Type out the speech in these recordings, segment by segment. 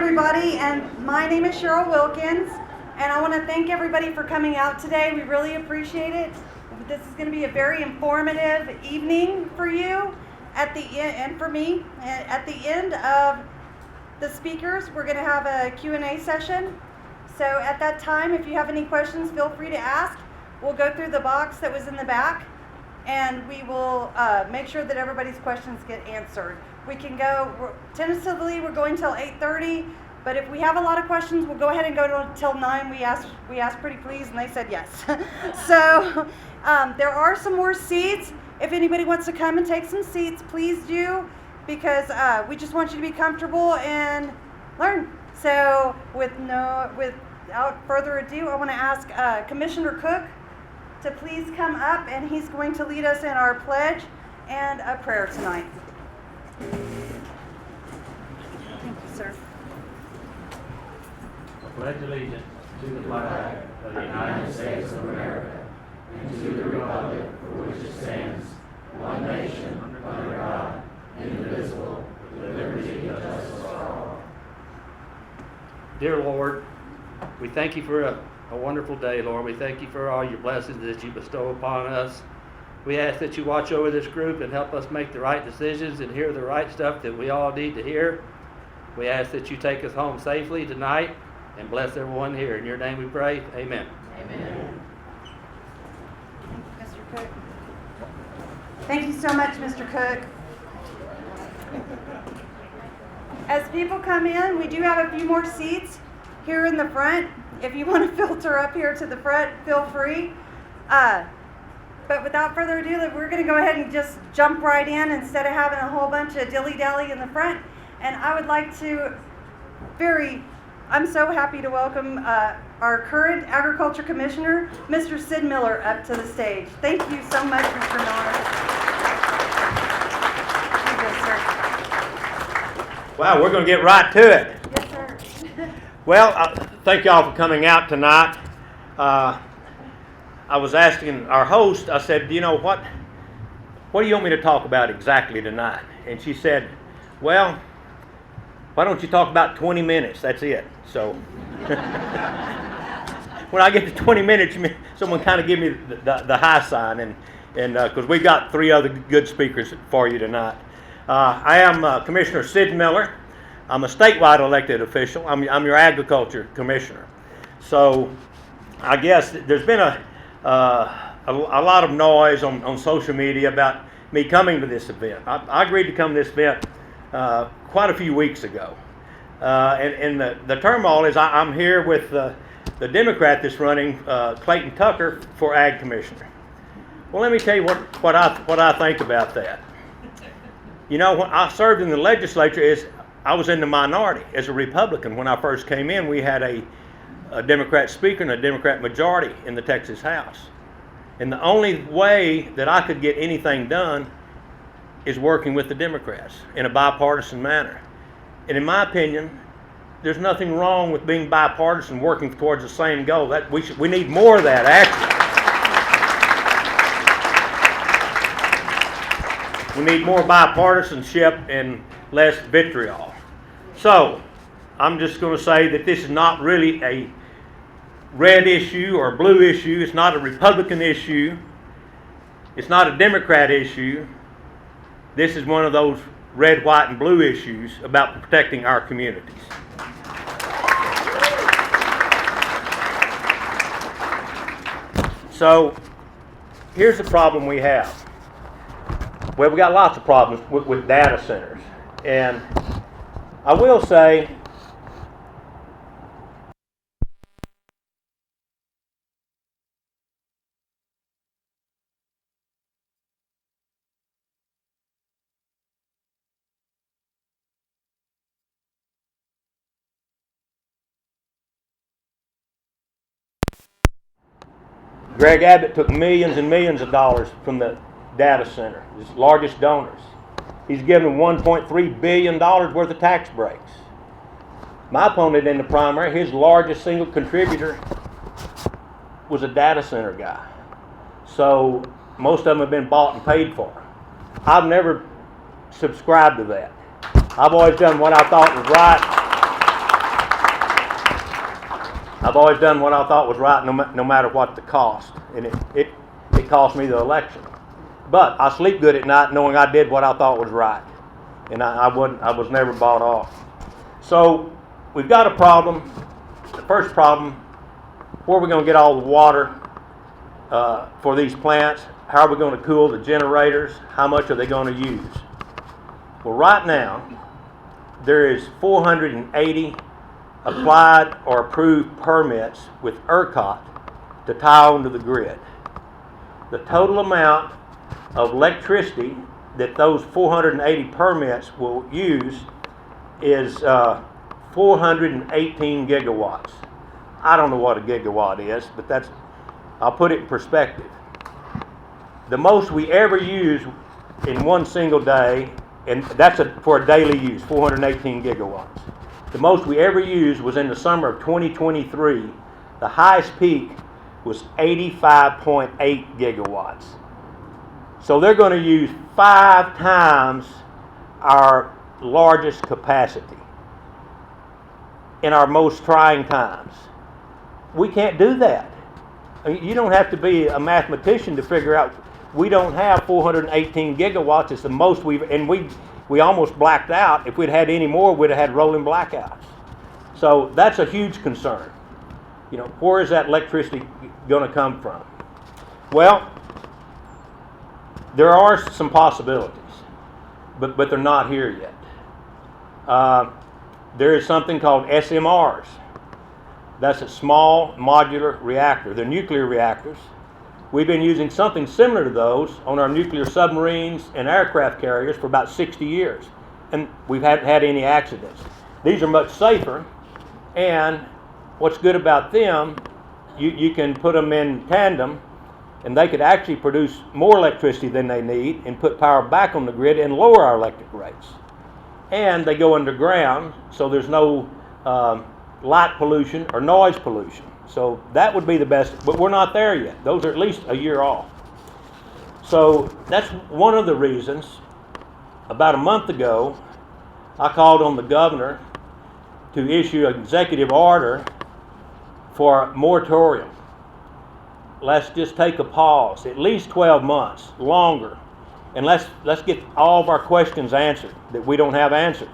everybody, and my name is Cheryl Wilkins, and I want to thank everybody for coming out today. We really appreciate it. This is going to be a very informative evening for you and for me. At the end of the speakers, we're going to have a Q&A session. So at that time, if you have any questions, feel free to ask. We'll go through the box that was in the back, and we will make sure that everybody's questions get answered. We can go, tentatively we're going till 8:30, but if we have a lot of questions, we'll go ahead and go till 9. We asked pretty please, and they said yes. So there are some more seats. If anybody wants to come and take some seats, please do, because we just want you to be comfortable and learn. So without further ado, I want to ask Commissioner Cook to please come up, and he's going to lead us in our pledge and a prayer tonight. Thank you, sir. I pledge allegiance to the flag of the United States of America and to the republic for which it stands, one nation, under God, indivisible, with liberty and justice for all. Dear Lord, we thank you for a wonderful day, Lord. We thank you for all your blessings that you bestow upon us. We ask that you watch over this group and help us make the right decisions and hear the right stuff that we all need to hear. We ask that you take us home safely tonight and bless everyone here. In your name we pray. Amen. Amen. Thank you, Mr. Cook. Thank you so much, Mr. Cook. As people come in, we do have a few more seats here in the front. If you want to filter up here to the front, feel free. But without further ado, we're going to go ahead and just jump right in instead of having a whole bunch of dilly-dally in the front. And I would like to I'm so happy to welcome our current Agriculture Commissioner, Mr. Sid Miller, up to the stage. Thank you so much, Mr. Miller. Yes, sir. Wow, we're going to get right to it. Yes, sir. Well, thank y'all for coming out tonight. I was asking our host, I said, you know, what do you want me to talk about exactly tonight? And she said, well, why don't you talk about 20 minutes? That's it. So when I get to 20 minutes, someone kind of give me the high sign, and because we've got 3 other good speakers for you tonight. I am Commissioner Sid Miller. I'm a statewide elected official. I'm your agriculture commissioner. So I guess there's been a lot of noise on social media about me coming to this event. I agreed to come to this event quite a few weeks ago. And the turmoil is I'm here with the Democrat that's running, Clayton Tucker, for Ag Commissioner. Well, let me tell you what I think about that. You know, when I served in the legislature, I was in the minority as a Republican. When I first came in, we had a Democrat speaker and a Democrat majority in the Texas House. And the only way that I could get anything done is working with the Democrats in a bipartisan manner. And in my opinion, there's nothing wrong with being bipartisan, working towards the same goal. That we need more of that, actually. We need more bipartisanship and less vitriol. So, I'm just going to say that this is not really a red issue or blue issue. It's not a Republican issue. It's not a Democrat issue. This is one of those red, white, and blue issues about protecting our communities. So, here's the problem we have. Well, we got lots of problems with data centers. And I will say, Greg Abbott took millions and millions of dollars from the data center, his largest donors. He's given $1.3 billion worth of tax breaks. My opponent in the primary, his largest single contributor was a data center guy. So most of them have been bought and paid for. I've never subscribed to that. I've always done what I thought was right. I've always done what I thought was right, no matter what the cost, and it cost me the election. But I sleep good at night knowing I did what I thought was right, and I was never bought off. So we've got a problem. The first problem: where are we going to get all the water for these plants? How are we going to cool the generators? How much are they going to use? Well, right now there is 480 applied or approved permits with ERCOT to tie onto the grid. The total amount of electricity that those 480 permits will use is 418 gigawatts. I don't know what a gigawatt is, but I'll put it in perspective. The most we ever use in one single day, and that's for a daily use, 418 gigawatts. The most we ever used was in the summer of 2023. The highest peak was 85.8 gigawatts. So they're going to use 5 times our largest capacity in our most trying times. We can't do that. I mean, you don't have to be a mathematician to figure out we don't have 418 gigawatts. It's the most we almost blacked out. If we'd had any more, we'd have had rolling blackouts. So that's a huge concern. You know, where is that electricity going to come from? Well, there are some possibilities, but they're not here yet. There is something called SMRs. That's a small modular reactor. They're nuclear reactors. We've been using something similar to those on our nuclear submarines and aircraft carriers for about 60 years, and we haven't had any accidents. These are much safer, and what's good about them, you can put them in tandem, and they could actually produce more electricity than they need and put power back on the grid and lower our electric rates. And they go underground, so there's no light pollution or noise pollution. So that would be the best, but we're not there yet. Those are at least a year off. So that's one of the reasons. About a month ago, I called on the governor to issue an executive order for a moratorium. Let's just take a pause, at least 12 months, longer, and let's get all of our questions answered that we don't have answered.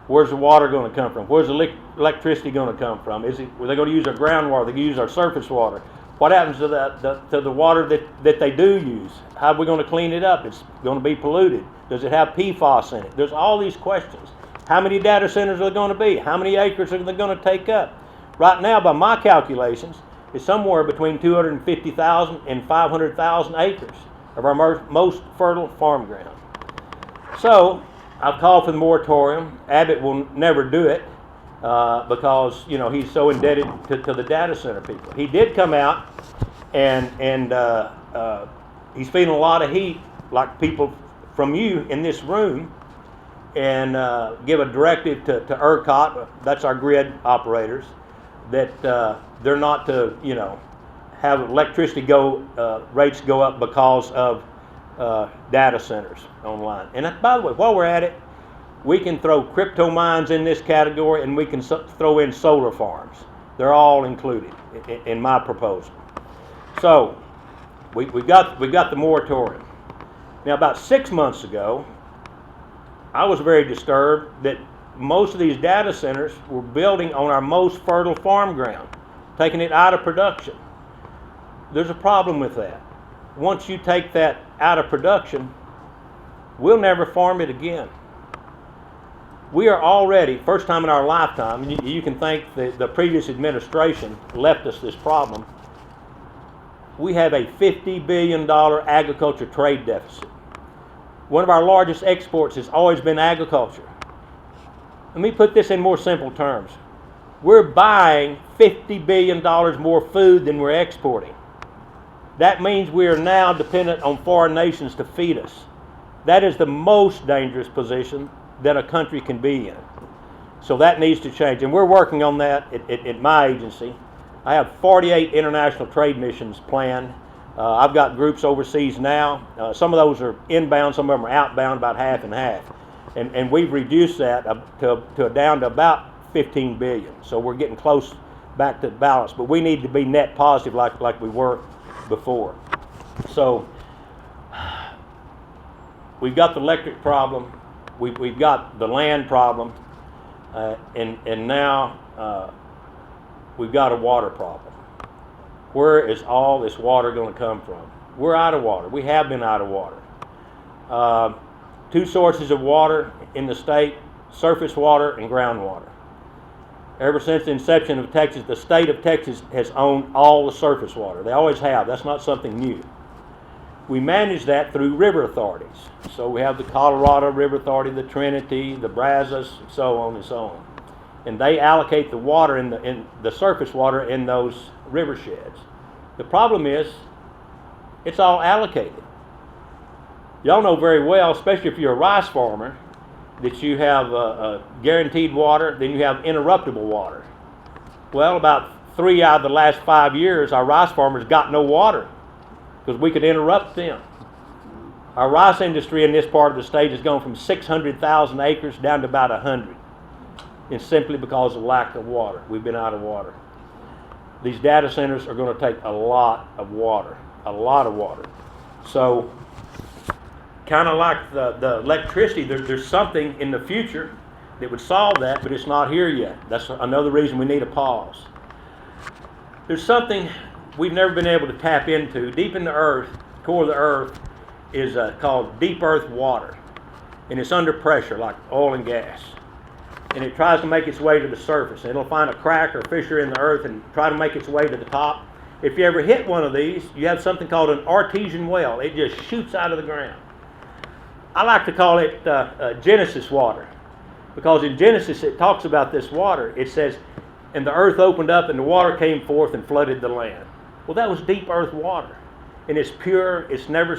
Where's the water going to come from? Where's the electricity going to come from? Are they going to use our groundwater? Are they going to use our surface water? What happens to the water that they do use? How are we going to clean it up? It's going to be polluted. Does it have PFAS in it? There's all these questions. How many data centers are there going to be? How many acres are they going to take up? Right now, by my calculations, it's somewhere between 250,000 and 500,000 acres of our most fertile farm ground. So I've called for the moratorium. Abbott will never do it because he's so indebted to the data center people. He did come out and he's feeling a lot of heat, like people from you in this room, and give a directive to ERCOT, that's our grid operators, that they're not to have electricity rates go up because of data centers online. And by the way, while we're at it, we can throw crypto mines in this category, and we can throw in solar farms. They're all included in my proposal. So we've got the moratorium. Now, about 6 months ago, I was very disturbed that most of these data centers were building on our most fertile farm ground, taking it out of production. There's a problem with that. Once you take that out of production, we'll never farm it again. We are already, first time in our lifetime, and you can thank the previous administration left us this problem, we have a $50 billion agriculture trade deficit. One of our largest exports has always been agriculture. Let me put this in more simple terms. We're buying $50 billion more food than we're exporting. That means we are now dependent on foreign nations to feed us. That is the most dangerous position that a country can be in. So that needs to change, and we're working on that at my agency. I have 48 international trade missions planned. I've got groups overseas now. Some of those are inbound, some of them are outbound, about half and half. And we've reduced that down to about 15 billion. So we're getting close back to balance. But we need to be net positive like we were before. So we've got the electric problem, we've got the land problem, and now we've got a water problem. Where is all this water going to come from? We're out of water. We have been out of water. Two sources of water in the state: surface water and groundwater. Ever since the inception of Texas, the state of Texas has owned all the surface water. They always have. That's not something new. We manage that through river authorities. So we have the Colorado River Authority, the Trinity, the Brazos, and so on and so on. And they allocate the water in the surface water in those river sheds. The problem is, it's all allocated. Y'all know very well, especially if you're a rice farmer, that you have guaranteed water, then you have interruptible water. Well, about 3 out of the last 5 years, our rice farmers got no water because we could interrupt them. Our rice industry in this part of the state has gone from 600,000 acres down to about 100. It's simply because of lack of water. We've been out of water. These data centers are going to take a lot of water, So, kind of like the electricity, there's something in the future that would solve that, but it's not here yet. That's another reason we need a pause. There's something we've never been able to tap into. Deep in the earth, core of the earth, is called deep earth water. And it's under pressure, like oil and gas. And it tries to make its way to the surface. It'll find a crack or fissure in the earth and try to make its way to the top. If you ever hit one of these, you have something called an artesian well. It just shoots out of the ground. I like to call it Genesis water, because in Genesis it talks about this water. It says, and the earth opened up and the water came forth and flooded the land. Well, that was deep earth water. And it's pure. It's never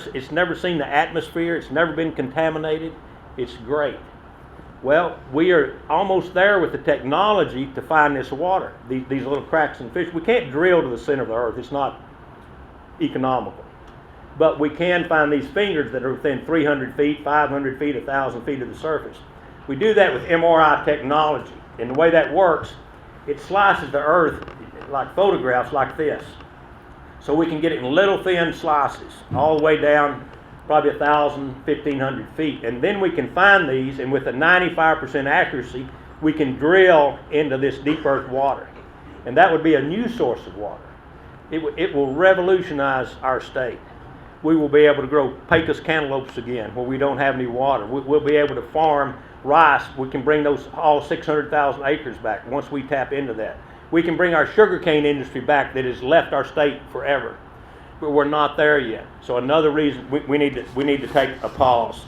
seen the atmosphere. It's never been contaminated. It's great. Well, we are almost there with the technology to find this water, these little cracks and fish. We can't drill to the center of the earth. It's not economical. But we can find these fingers that are within 300 feet, 500 feet, 1,000 feet of the surface. We do that with MRI technology. And the way that works, it slices the earth like photographs like this. So we can get it in little thin slices all the way down probably 1,000, 1,500 feet. And then we can find these, and with a 95% accuracy, we can drill into this deep earth water. And that would be a new source of water. It will revolutionize our state. We will be able to grow Pecos cantaloupes again where we don't have any water. We'll be able to farm rice. We can bring those all 600,000 acres back once we tap into that. We can bring our sugarcane industry back that has left our state forever. But we're not there yet. So another reason we need to take a pause.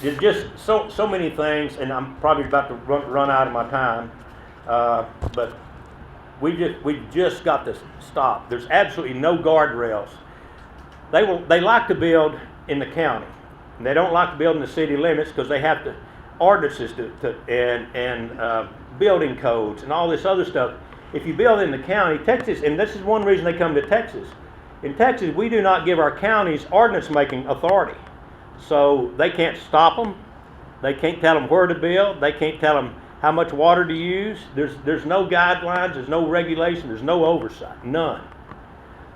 There's just so many things, and I'm probably about to run out of my time. But we just got to stop. There's absolutely no guardrails. They like to build in the county, and they don't like to build in the city limits because they have to ordinances and building codes and all this other stuff. If you build in the county, Texas, and this is one reason they come to Texas. In Texas, we do not give our counties ordinance-making authority. So they can't stop them. They can't tell them where to build. They can't tell them how much water to use. There's no guidelines. There's no regulation. There's no oversight. None.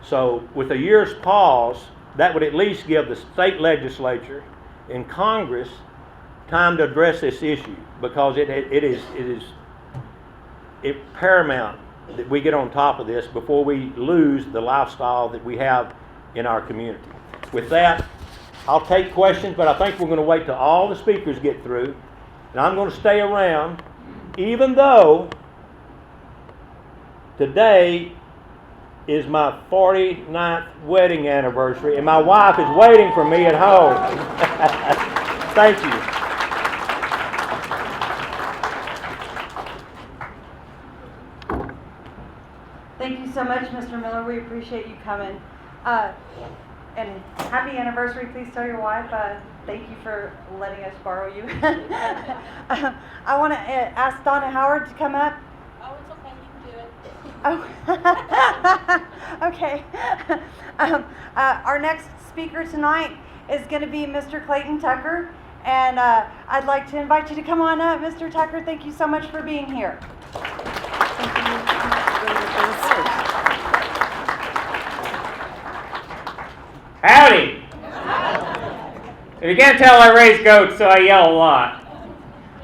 So with a year's pause, that would at least give the state legislature and Congress time to address this issue, because it is paramount that we get on top of this before we lose the lifestyle that we have in our community. With that, I'll take questions, but I think we're going to wait till all the speakers get through, and I'm going to stay around, even though today is my 49th wedding anniversary, and my wife is waiting for me at home. Thank you. Thank you so much, Mr. Miller. We appreciate you coming. And happy anniversary. Please tell your wife thank you for letting us borrow you. I want to ask Donna Howard to come up. Oh, it's okay. You can do it. Oh, okay. Our next speaker tonight is going to be Mr. Clayton Tucker. And I'd like to invite you to come on up, Mr. Tucker. Thank you so much for being here. Thank you. Howdy! If you can't tell, I raise goats, so I yell a lot.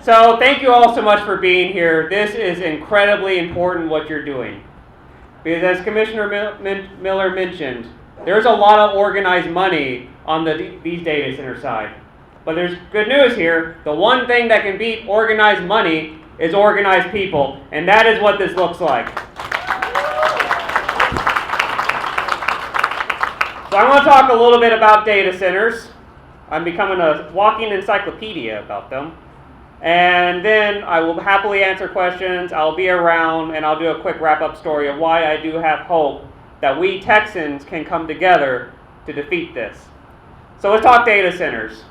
So thank you all so much for being here. This is incredibly important what you're doing. Because as Commissioner Miller mentioned, there's a lot of organized money on these data center side. But there's good news here. The one thing that can beat organized money is organized people. And that is what this looks like. So I want to talk a little bit about data centers. I'm becoming a walking encyclopedia about them. And then I will happily answer questions. I'll be around, and I'll do a quick wrap-up story of why I do have hope that we Texans can come together to defeat this. So let's talk data centers.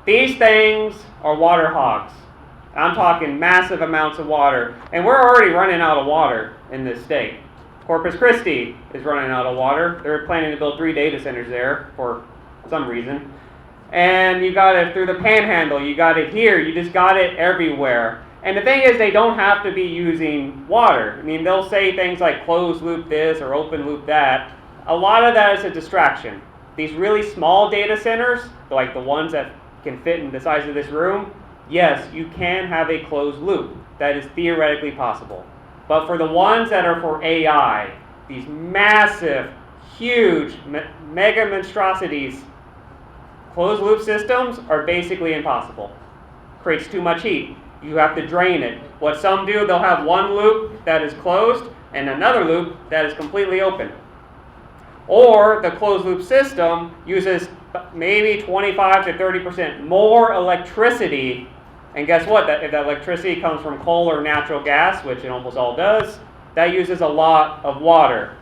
These things are water hogs. I'm talking massive amounts of water. And we're already running out of water in this state. Corpus Christi is running out of water. They're planning to build 3 data centers there for some reason. And you got it through the Panhandle, you got it here, you just got it everywhere. And the thing is, they don't have to be using water. I mean, they'll say things like closed loop this or open loop that. A lot of that is a distraction. These really small data centers, like the ones that can fit in the size of this room, yes, you can have a closed loop. That is theoretically possible. But for the ones that are for AI, these massive, huge, mega monstrosities, closed loop systems are basically impossible. Creates too much heat. You have to drain it. What some do, they'll have one loop that is closed and another loop that is completely open. Or the closed loop system uses maybe 25 to 30% more electricity. And guess what? If that electricity comes from coal or natural gas, which it almost all does, that uses a lot of water.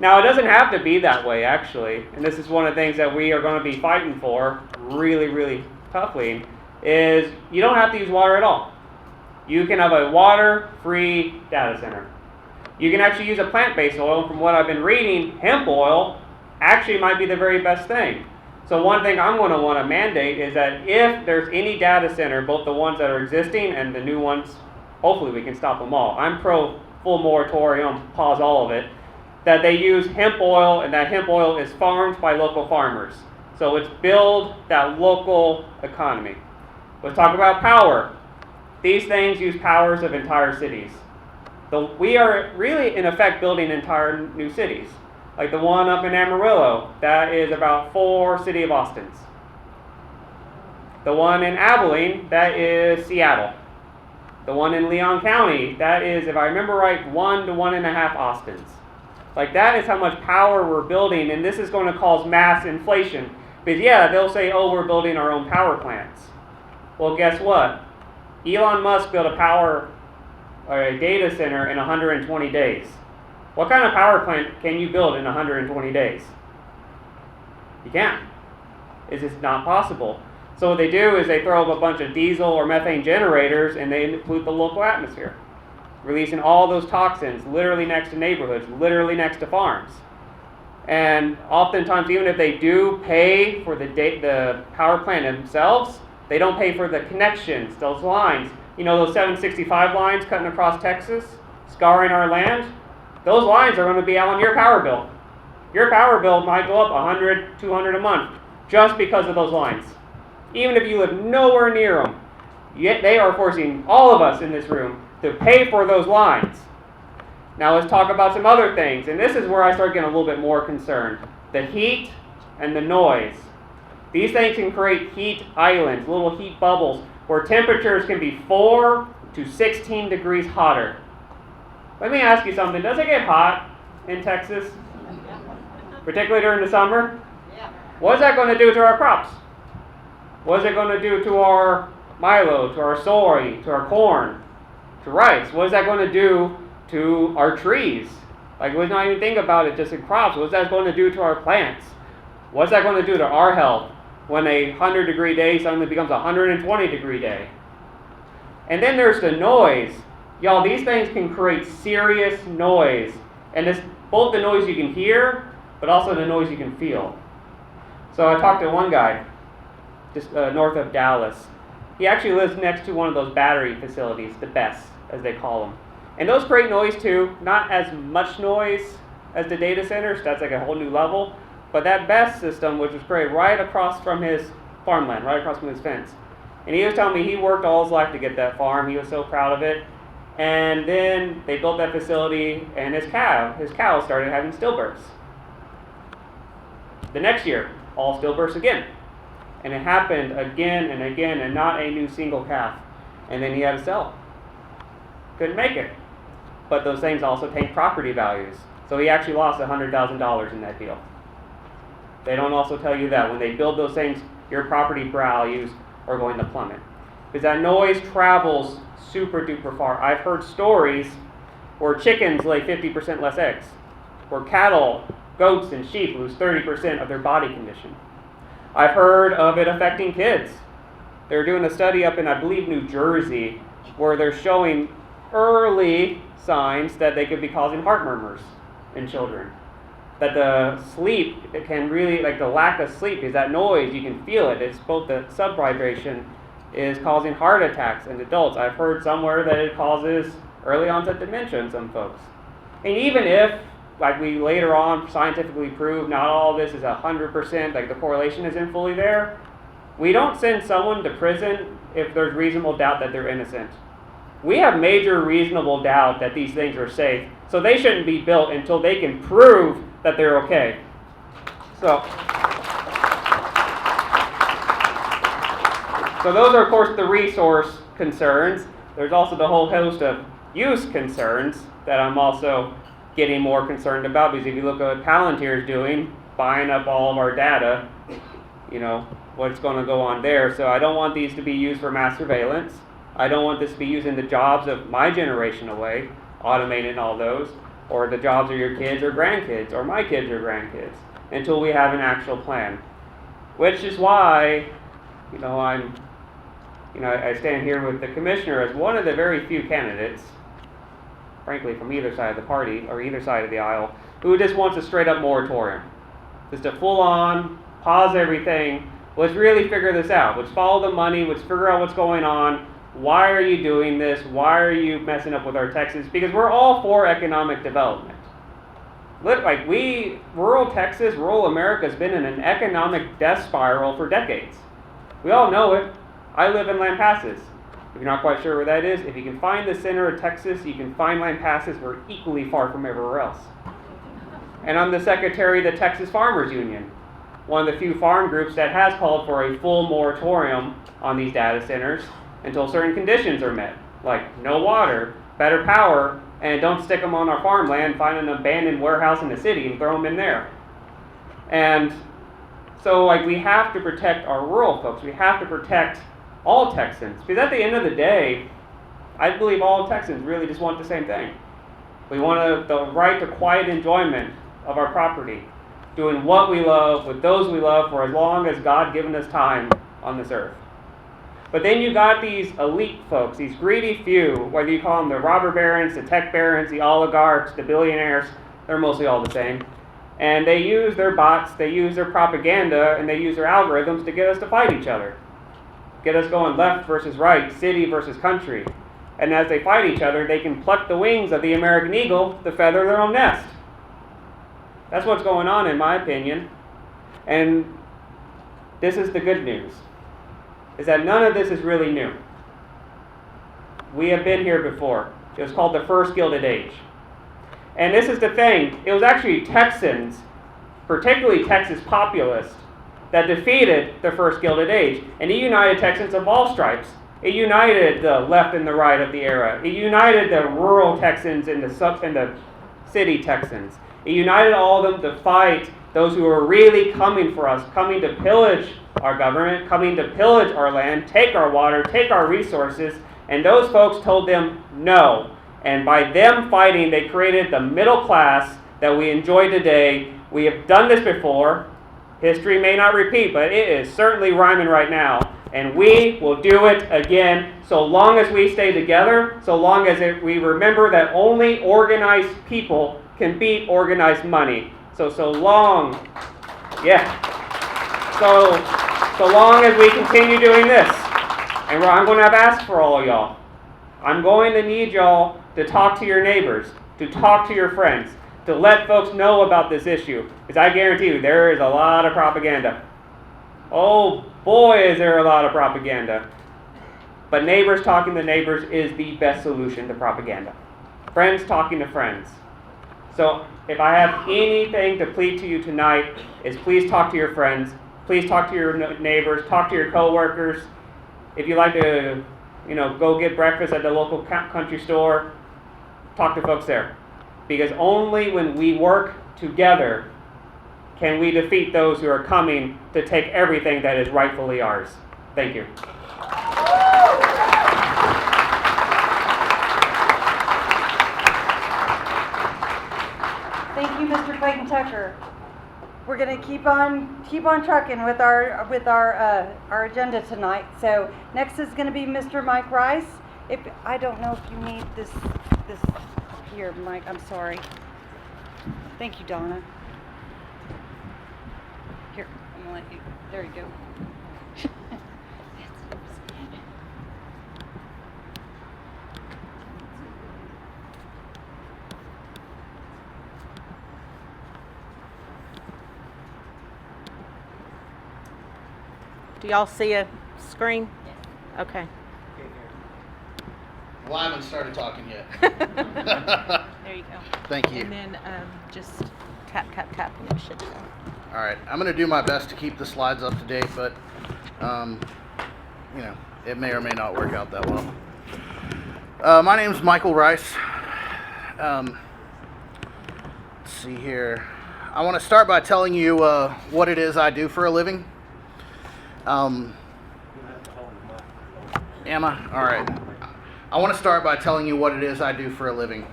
Now, it doesn't have to be that way, actually. And this is one of the things that we are going to be fighting for really, really toughly, is you don't have to use water at all. You can have a water-free data center. You can actually use a plant-based oil. From what I've been reading, hemp oil actually might be the very best thing. So one thing I'm going to want to mandate is that if there's any data center, both the ones that are existing and the new ones, hopefully we can stop them all. I'm pro full moratorium, pause all of it, that they use hemp oil, and that hemp oil is farmed by local farmers. So it's build that local economy. Let's talk about power. These things use powers of entire cities. We are really, in effect, building entire new cities. Like the one up in Amarillo, that is about 4 City of Austins. The one in Abilene, that is Seattle. The one in Leon County, that is, if I remember right, 1 to 1.5 Austins. Like that is how much power we're building, and this is going to cause mass inflation. Because yeah, they'll say, oh, we're building our own power plants. Well, guess what? Elon Musk built a data center in 120 days. What kind of power plant can you build in 120 days? You can't. It's just not possible. So what they do is they throw up a bunch of diesel or methane generators and they pollute the local atmosphere, releasing all those toxins literally next to neighborhoods, literally next to farms. And oftentimes, even if they do pay for the power plant themselves, they don't pay for the connections, those lines. You know, those 765 lines cutting across Texas, scouring our land? Those lines are going to be out on your power bill. Your power bill might go up $100, $200 a month just because of those lines. Even if you live nowhere near them, yet they are forcing all of us in this room to pay for those lines. Now let's talk about some other things, and this is where I start getting a little bit more concerned. The heat and the noise. These things can create heat islands, little heat bubbles, where temperatures can be 4 to 16 degrees hotter. Let me ask you something. Does it get hot in Texas? Particularly during the summer? What is that going to do to our crops? What is it going to do to our milo, to our soy, to our corn, to rice? What is that going to do to our trees? Like, let's not even think about it just in crops. What is that going to do to our plants? What is that going to do to our health when a 100-degree day suddenly becomes a 120-degree day? And then there's the noise. Y'all, these things can create serious noise. And it's both the noise you can hear, but also the noise you can feel. So I talked to one guy just north of Dallas. He actually lives next to one of those battery facilities, the BESS, as they call them. And those create noise too, not as much noise as the data centers, that's like a whole new level, but that BESS system, which was created right across from his farmland, right across from his fence. And he was telling me he worked all his life to get that farm, he was so proud of it. And then they built that facility, and his cows started having stillbirths. The next year, all stillbirths again. And it happened again and again, and not a new single calf. And then he had to sell. Couldn't make it. But those things also take property values. So he actually lost $100,000 in that deal. They don't also tell you that when they build those things, your property values are going to plummet. Because that noise travels super duper far. I've heard stories where chickens lay 50% less eggs, where cattle, goats, and sheep lose 30% of their body condition. I've heard of it affecting kids. They're doing a study up in, I believe, New Jersey, where they're showing early signs that they could be causing heart murmurs in children. That the sleep, it can really, like the lack of sleep, is that noise, you can feel it. It's both the sub-vibration is causing heart attacks in adults. I've heard somewhere that it causes early onset dementia in some folks. And even if, like we later on scientifically prove, not all this is 100%, like the correlation isn't fully there, we don't send someone to prison if there's reasonable doubt that they're innocent. We have major reasonable doubt that these things are safe, so they shouldn't be built until they can prove that they're okay. So those are, of course, the resource concerns. There's also the whole host of use concerns that I'm also getting more concerned about, because if you look at what Palantir's doing, buying up all of our data, what's going to go on there. So I don't want these to be used for mass surveillance. I don't want this to be using the jobs of my generation away, automating all those, or the jobs of your kids or grandkids, or my kids or grandkids, until we have an actual plan. Which is why, I stand here with the commissioner as one of the very few candidates, frankly, from either side of the party, or either side of the aisle, who just wants a straight-up moratorium. Just a full-on, pause everything, let's really figure this out. Let's follow the money, let's figure out what's going on. Why are you doing this? Why are you messing up with our Texas? Because we're all for economic development. Rural Texas, rural America has been in an economic death spiral for decades. We all know it. I live in Lampasas. If you're not quite sure where that is, if you can find the center of Texas, you can find Lampasas. We're equally far from everywhere else. And I'm the secretary of the Texas Farmers Union, one of the few farm groups that has called for a full moratorium on these data centers until certain conditions are met, like no water, better power, and don't stick them on our farmland, find an abandoned warehouse in the city and throw them in there. And so we have to protect our rural folks. We have to protect all Texans. Because at the end of the day, I believe all Texans really just want the same thing. We want the right to quiet enjoyment of our property, doing what we love with those we love for as long as God given us time on this earth. But then you got these elite folks, these greedy few, whether you call them the robber barons, the tech barons, the oligarchs, the billionaires, they're mostly all the same. And they use their bots, they use their propaganda, and they use their algorithms to get us to fight each other. Get us going left versus right, city versus country. And as they fight each other, they can pluck the wings of the American eagle to feather their own nest. That's what's going on, in my opinion. And this is the good news, is that none of this is really new. We have been here before. It was called the First Gilded Age. And this is the thing, it was actually Texans, particularly Texas populists, that defeated the First Gilded Age. And it united Texans of all stripes. It united the left and the right of the era. It united the rural Texans and the city Texans. It united all of them to fight those who were really coming for us, coming to pillage our government, coming to pillage our land, take our water, take our resources. And those folks told them no. And by them fighting, they created the middle class that we enjoy today. We have done this before. History may not repeat, but it is certainly rhyming right now. And we will do it again so long as we stay together, so long as we remember that only organized people can beat organized money. So long as we continue doing this, and I'm going to have asked for all of y'all, I'm going to need y'all to talk to your neighbors, to talk to your friends, to let folks know about this issue. Because I guarantee you, there is a lot of propaganda. Oh boy, is there a lot of propaganda. But neighbors talking to neighbors is the best solution to propaganda. Friends talking to friends. So if I have anything to plead to you tonight, is please talk to your friends, please talk to your neighbors, talk to your coworkers. If you like to, go get breakfast at the local country store, talk to folks there. Because only when we work together can we defeat those who are coming to take everything that is rightfully ours. Thank you. Thank you, Mr. Clayton Tucker. We're going to keep on trucking with our agenda tonight. So next is going to be Mr. Mike Rice. I don't know if you need this here, Mike. I'm sorry. Thank you, Donna. Here, I'm gonna let you. There you go. Do y'all see a screen? Okay. Well, I haven't started talking yet. There you go. Thank you. And then just tap, tap, tap, and it should go. All right, I'm going to do my best to keep the slides up to date, but it may or may not work out that well. My name is Michael Rice. Let's see here. I want to start by telling you what it is I do for a living. Am I? All right. I want to start by telling you what it is I do for a living,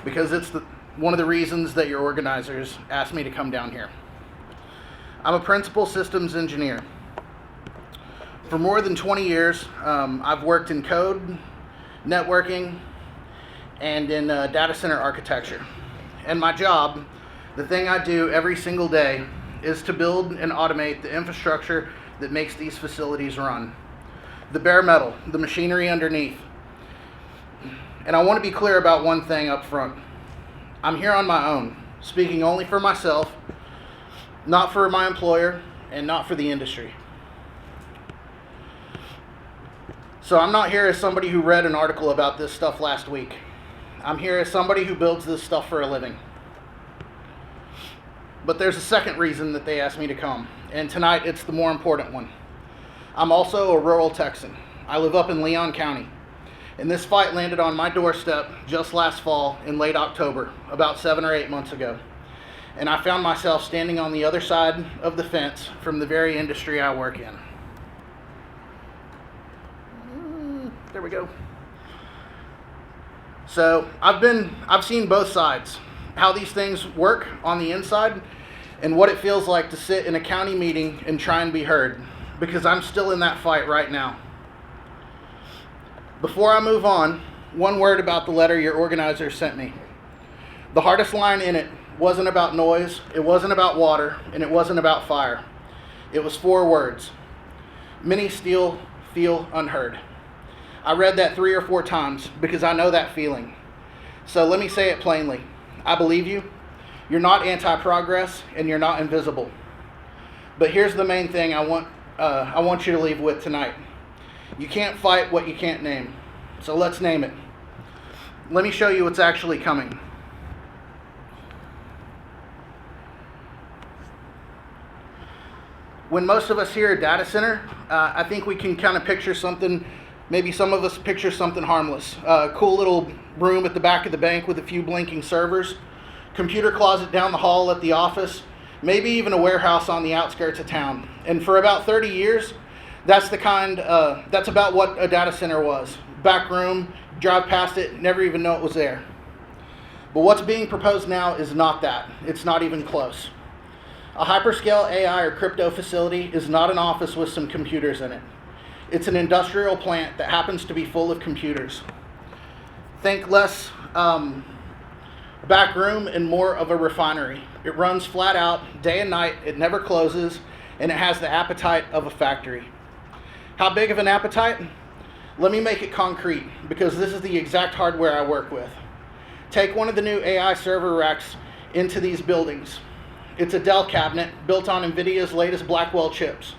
because it's one of the reasons that your organizers asked me to come down here. I'm a principal systems engineer. For more than 20 years, I've worked in code, networking, and in data center architecture. And my job, the thing I do every single day, is to build and automate the infrastructure that makes these facilities run. The bare metal, the machinery underneath. And I want to be clear about one thing up front. I'm here on my own, speaking only for myself, not for my employer, and not for the industry. So I'm not here as somebody who read an article about this stuff last week. I'm here as somebody who builds this stuff for a living. But there's a second reason that they asked me to come, and tonight it's the more important one. I'm also a rural Texan. I live up in Leon County, and this fight landed on my doorstep just last fall in late October, about 7 or 8 months ago. And I found myself standing on the other side of the fence from the very industry I work in. There we go. So I've seen both sides, how these things work on the inside and what it feels like to sit in a county meeting and try and be heard, because I'm still in that fight right now. Before I move on, one word about the letter your organizer sent me. The hardest line in it wasn't about noise, it wasn't about water, and it wasn't about fire. It was 4 words. Many still feel unheard. I read that 3 or 4 times because I know that feeling. So let me say it plainly. I believe you. You're not anti-progress, and you're not invisible. But here's the main thing I want you to leave with tonight. You can't fight what you can't name. So let's name it. Let me show you what's actually coming. When most of us hear a data center, I think we can kind of picture something, maybe some of us picture something harmless. A cool little room at the back of the bank with a few blinking servers, computer closet down the hall at the office, maybe even a warehouse on the outskirts of town. And for about 30 years, that's about what a data center was. Back room, drive past it, never even know it was there. But what's being proposed now is not that. It's not even close. A hyperscale AI or crypto facility is not an office with some computers in it. It's an industrial plant that happens to be full of computers. Think less back room and more of a refinery. It runs flat out, day and night, it never closes, and it has the appetite of a factory. How big of an appetite? Let me make it concrete, because this is the exact hardware I work with. Take one of the new AI server racks into these buildings. It's a Dell cabinet built on NVIDIA's latest Blackwell chips.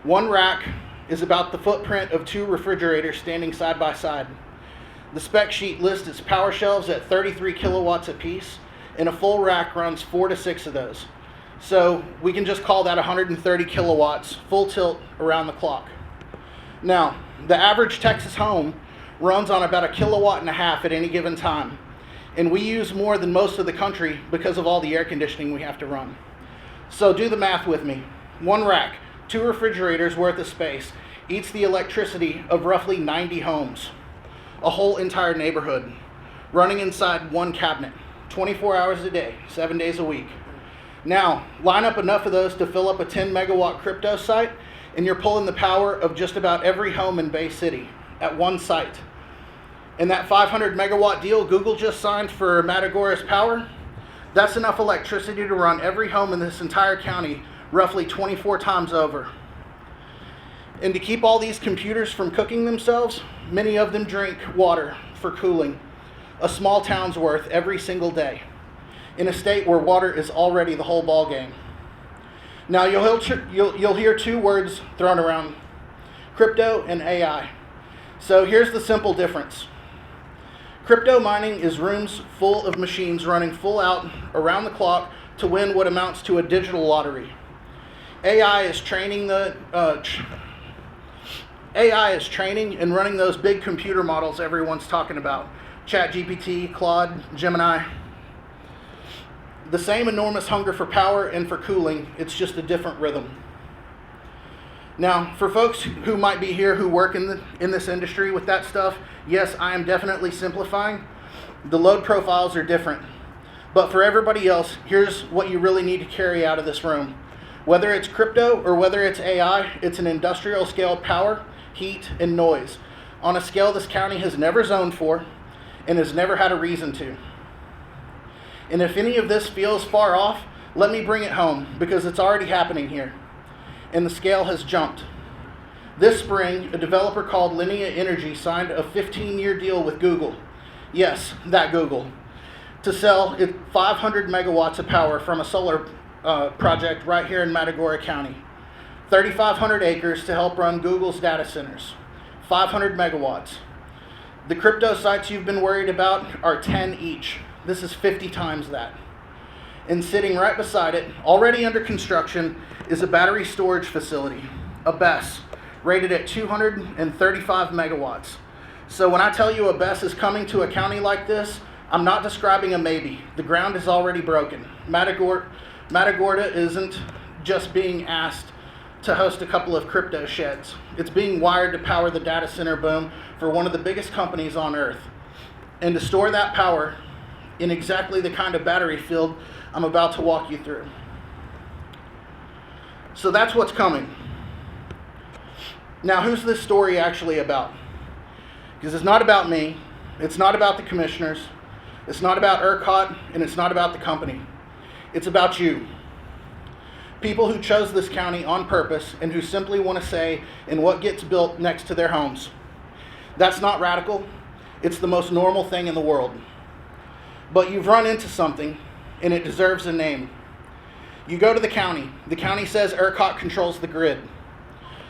One rack is about the footprint of 2 refrigerators standing side by side. The spec sheet lists its power shelves at 33 kilowatts apiece, and a full rack runs 4 to 6 of those. So we can just call that 130 kilowatts, full tilt around the clock. Now, the average Texas home runs on about 1.5 kilowatts at any given time. And we use more than most of the country because of all the air conditioning we have to run. So do the math with me. One rack, 2 refrigerators worth of space, eats the electricity of roughly 90 homes. A whole entire neighborhood, running inside one cabinet, 24 hours a day, 7 days a week. Now, line up enough of those to fill up a 10 megawatt crypto site, and you're pulling the power of just about every home in Bay City at one site. And that 500 megawatt deal Google just signed for Matagorda's power, that's enough electricity to run every home in this entire county roughly 24 times over. And to keep all these computers from cooking themselves, many of them drink water for cooling, a small town's worth every single day, in a state where water is already the whole ball game. Now you'll hear 2 words thrown around, crypto and AI. So here's the simple difference. Crypto mining is rooms full of machines running full out around the clock to win what amounts to a digital lottery. AI is training and running those big computer models everyone's talking about. ChatGPT, Claude, Gemini. The same enormous hunger for power and for cooling, it's just a different rhythm. Now, for folks who might be here who work in this industry with that stuff, yes, I am definitely simplifying. The load profiles are different. But for everybody else, here's what you really need to carry out of this room. Whether it's crypto or whether it's AI, it's an industrial scale power, heat, and noise on a scale this county has never zoned for and has never had a reason to. And if any of this feels far off, let me bring it home, because it's already happening here. And the scale has jumped. This spring, a developer called Linear Energy signed a 15-year deal with Google. Yes, that Google. To sell 500 megawatts of power from a solar project right here in Matagorda County. 3,500 acres to help run Google's data centers. 500 megawatts. The crypto sites you've been worried about are 10 each. This is 50 times that. And sitting right beside it, already under construction, is a battery storage facility, a BESS, rated at 235 megawatts. So when I tell you a BESS is coming to a county like this, I'm not describing a maybe. The ground is already broken. Matagorda isn't just being asked to host a couple of crypto sheds. It's being wired to power the data center boom for one of the biggest companies on earth. And to store that power in exactly the kind of battery field I'm about to walk you through. So that's what's coming. Now, who's this story actually about? Because it's not about me, it's not about the commissioners, it's not about ERCOT, and it's not about the company. It's about you. People who chose this county on purpose and who simply want to say in what gets built next to their homes. That's not radical, it's the most normal thing in the world. But you've run into something, and it deserves a name. You go to the county says ERCOT controls the grid.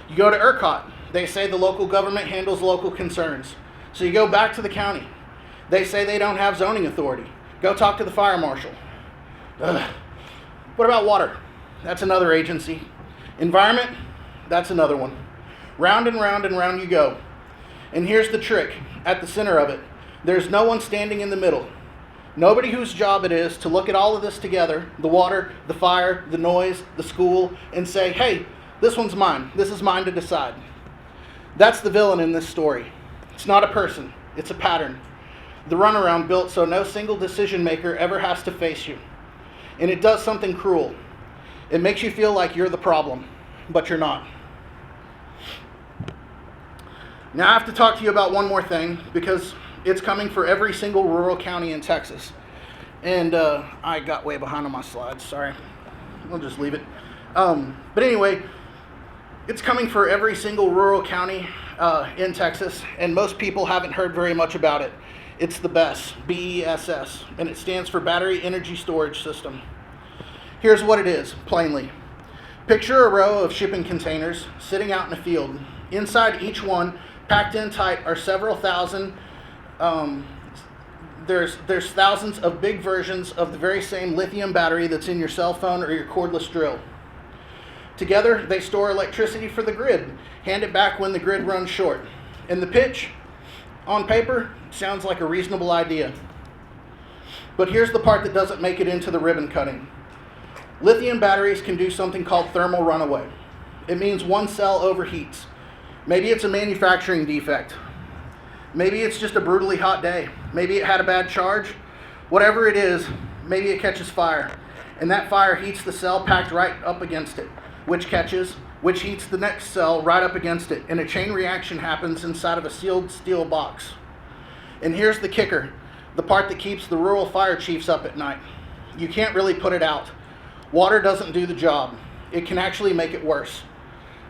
You go to ERCOT, they say the local government handles local concerns. So you go back to the county, they say they don't have zoning authority. Go talk to the fire marshal. Ugh. What about water? That's another agency. Environment? That's another one. Round and round and round you go. And here's the trick, at the center of it, there's no one standing in the middle. Nobody whose job it is to look at all of this together, the water, the fire, the noise, the school, and say, hey, this one's mine. This is mine to decide. That's the villain in this story. It's not a person. It's a pattern. The runaround built so no single decision maker ever has to face you. And it does something cruel. It makes you feel like you're the problem, but you're not. Now I have to talk to you about one more thing, because it's coming for every single rural county in Texas. And I got way behind on my slides, sorry. I'll just leave it. But anyway, It's coming for every single rural county in Texas, and most people haven't heard very much about it. It's the BESS, B-E-S-S, and it stands for Battery Energy Storage System. Here's what it is, plainly. Picture a row of shipping containers sitting out in a field. Inside each one, packed in tight, are several thousand. There's thousands of big versions of the very same lithium battery that's in your cell phone or your cordless drill. Together, they store electricity for the grid, hand it back when the grid runs short. And the pitch, on paper, sounds like a reasonable idea. But here's the part that doesn't make it into the ribbon cutting. Lithium batteries can do something called thermal runaway. It means one cell overheats. Maybe it's a manufacturing defect. Maybe it's just a brutally hot day. Maybe it had a bad charge. Whatever it is, maybe it catches fire. And that fire heats the cell packed right up against it, which heats the next cell right up against it. And a chain reaction happens inside of a sealed steel box. And here's the kicker, the part that keeps the rural fire chiefs up at night. You can't really put it out. Water doesn't do the job. It can actually make it worse.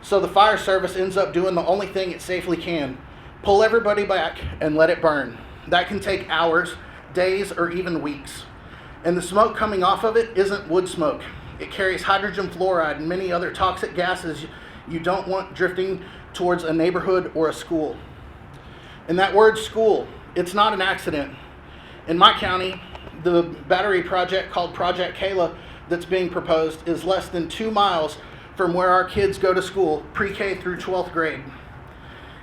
So the fire service ends up doing the only thing it safely can. Pull everybody back and let it burn. That can take hours, days, or even weeks. And the smoke coming off of it isn't wood smoke. It carries hydrogen fluoride and many other toxic gases you don't want drifting towards a neighborhood or a school. And that word school, it's not an accident. In my county, the battery project called Project Kayla that's being proposed is less than 2 miles from where our kids go to school, pre-K through 12th grade.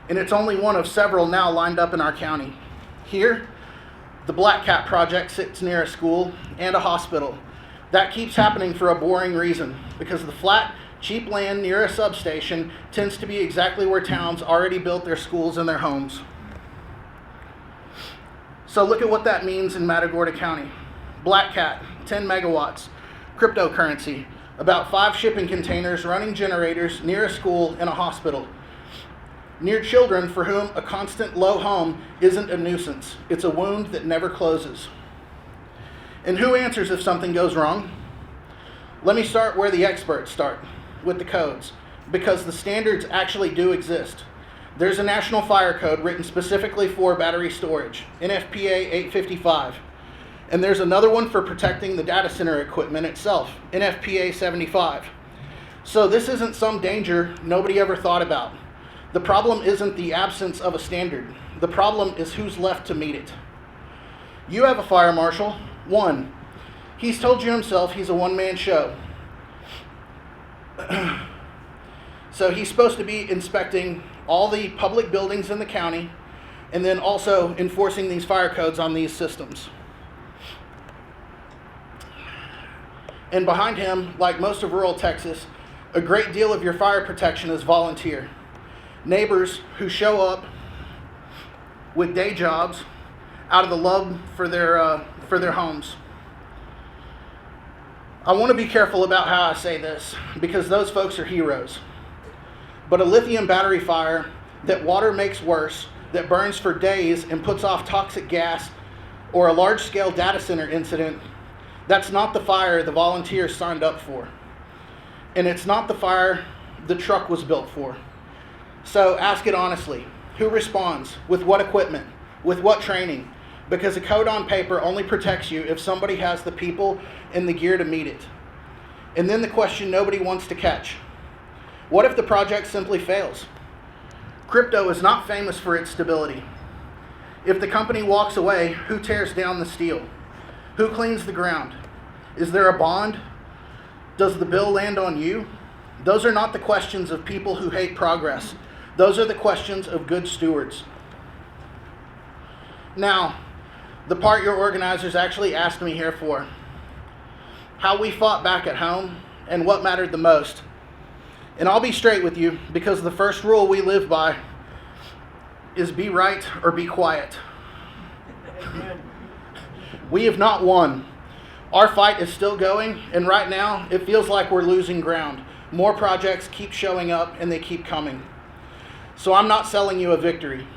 And it's only one of several now lined up in our county. Here, the Black Cat project sits near a school and a hospital. That keeps happening for a boring reason, because the flat, cheap land near a substation tends to be exactly where towns already built their schools and their homes. So look at what that means in Matagorda County. Black Cat, 10 megawatts. Cryptocurrency, about 5 shipping containers running generators near a school and a hospital. Near children for whom a constant low home isn't a nuisance. It's a wound that never closes. And who answers if something goes wrong? Let me start where the experts start, with the codes, because the standards actually do exist. There's a national fire code written specifically for battery storage, NFPA 855. And there's another one for protecting the data center equipment itself, NFPA 75. So this isn't some danger nobody ever thought about. The problem isn't the absence of a standard. The problem is who's left to meet it. You have a fire marshal, one. He's told you himself he's a one-man show. So he's supposed to be inspecting all the public buildings in the county and then also enforcing these fire codes on these systems. And behind him, like most of rural Texas, a great deal of your fire protection is volunteer. Neighbors who show up with day jobs out of the love for their homes. I want to be careful about how I say this, because those folks are heroes. But a lithium battery fire that water makes worse, that burns for days and puts off toxic gas, or a large-scale data center incident, that's not the fire the volunteers signed up for. And it's not the fire the truck was built for. So ask it honestly. Who responds? With what equipment? With what training? Because a code on paper only protects you if somebody has the people and the gear to meet it. And then the question nobody wants to catch. What if the project simply fails? Crypto is not famous for its stability. If the company walks away, who tears down the steel? Who cleans the ground? Is there a bond? Does the bill land on you? Those are not the questions of people who hate progress. Those are the questions of good stewards. Now, the part your organizers actually asked me here for. How we fought back at home and what mattered the most. And I'll be straight with you, because the first rule we live by is be right or be quiet. We have not won. Our fight is still going, and right now it feels like we're losing ground. More projects keep showing up and they keep coming. So I'm not selling you a victory.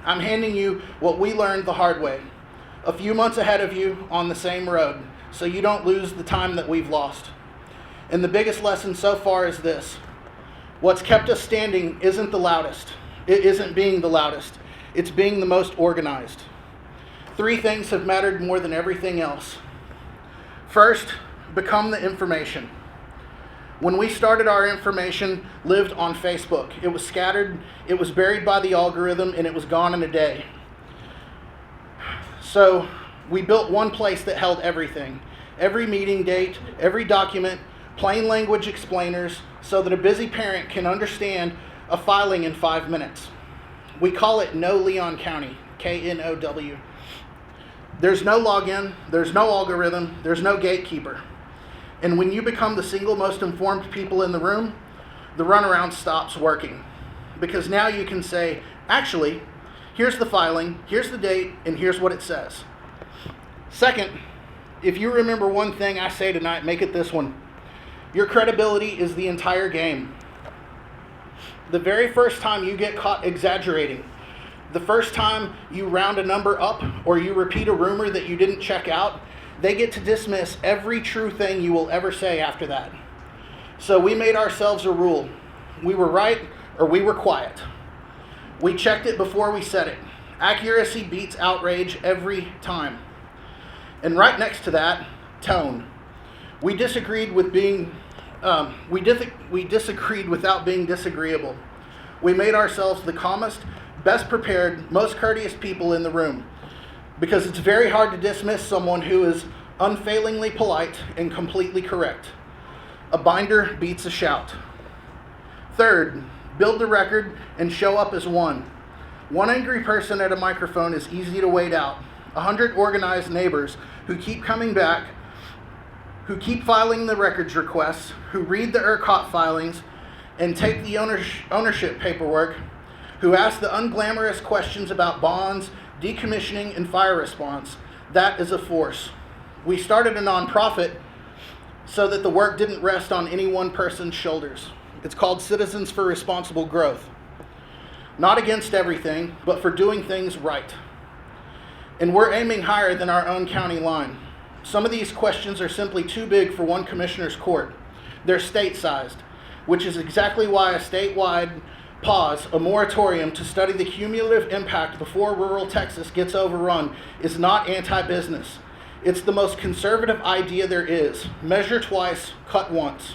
I'm handing you what we learned the hard way. A few months ahead of you on the same road, so you don't lose the time that we've lost. And the biggest lesson so far is this. What's kept us standing isn't the loudest. It isn't being the loudest. It's being the most organized. 3 things have mattered more than everything else. First, become the information. When we started, our information lived on Facebook. It was scattered, it was buried by the algorithm, and it was gone in a day. So we built one place that held everything. Every meeting date, every document, plain language explainers, so that a busy parent can understand a filing in 5 minutes. We call it Know Leon County, K-N-O-W. There's no login, there's no algorithm, there's no gatekeeper. And when you become the single most informed people in the room, the runaround stops working. Because now you can say, actually, here's the filing, here's the date, and here's what it says. Second, if you remember one thing I say tonight, make it this one. Your credibility is the entire game. The very first time you get caught exaggerating, the first time you round a number up or you repeat a rumor that you didn't check out, they get to dismiss every true thing you will ever say after that. So we made ourselves a rule. We were right or we were quiet. We checked it before we said it. Accuracy beats outrage every time. And right next to that, tone. We disagreed with being, we disagreed without being disagreeable. We made ourselves the calmest, best prepared, most courteous people in the room. Because it's very hard to dismiss someone who is unfailingly polite and completely correct. A binder beats a shout. Third, build the record and show up as one. One angry person at a microphone is easy to wait out. 100 organized neighbors who keep coming back, who keep filing the records requests, who read the ERCOT filings and take the ownership paperwork, who ask the unglamorous questions about bonds, decommissioning, and fire response. That is a force. We started a nonprofit so that the work didn't rest on any one person's shoulders. It's called Citizens for Responsible Growth. Not against everything, but for doing things right. And we're aiming higher than our own county line. Some of these questions are simply too big for one commissioner's court. They're state-sized, which is exactly why a statewide pause, a moratorium to study the cumulative impact before rural Texas gets overrun, is not anti-business. It's the most conservative idea there is. Measure twice, cut once.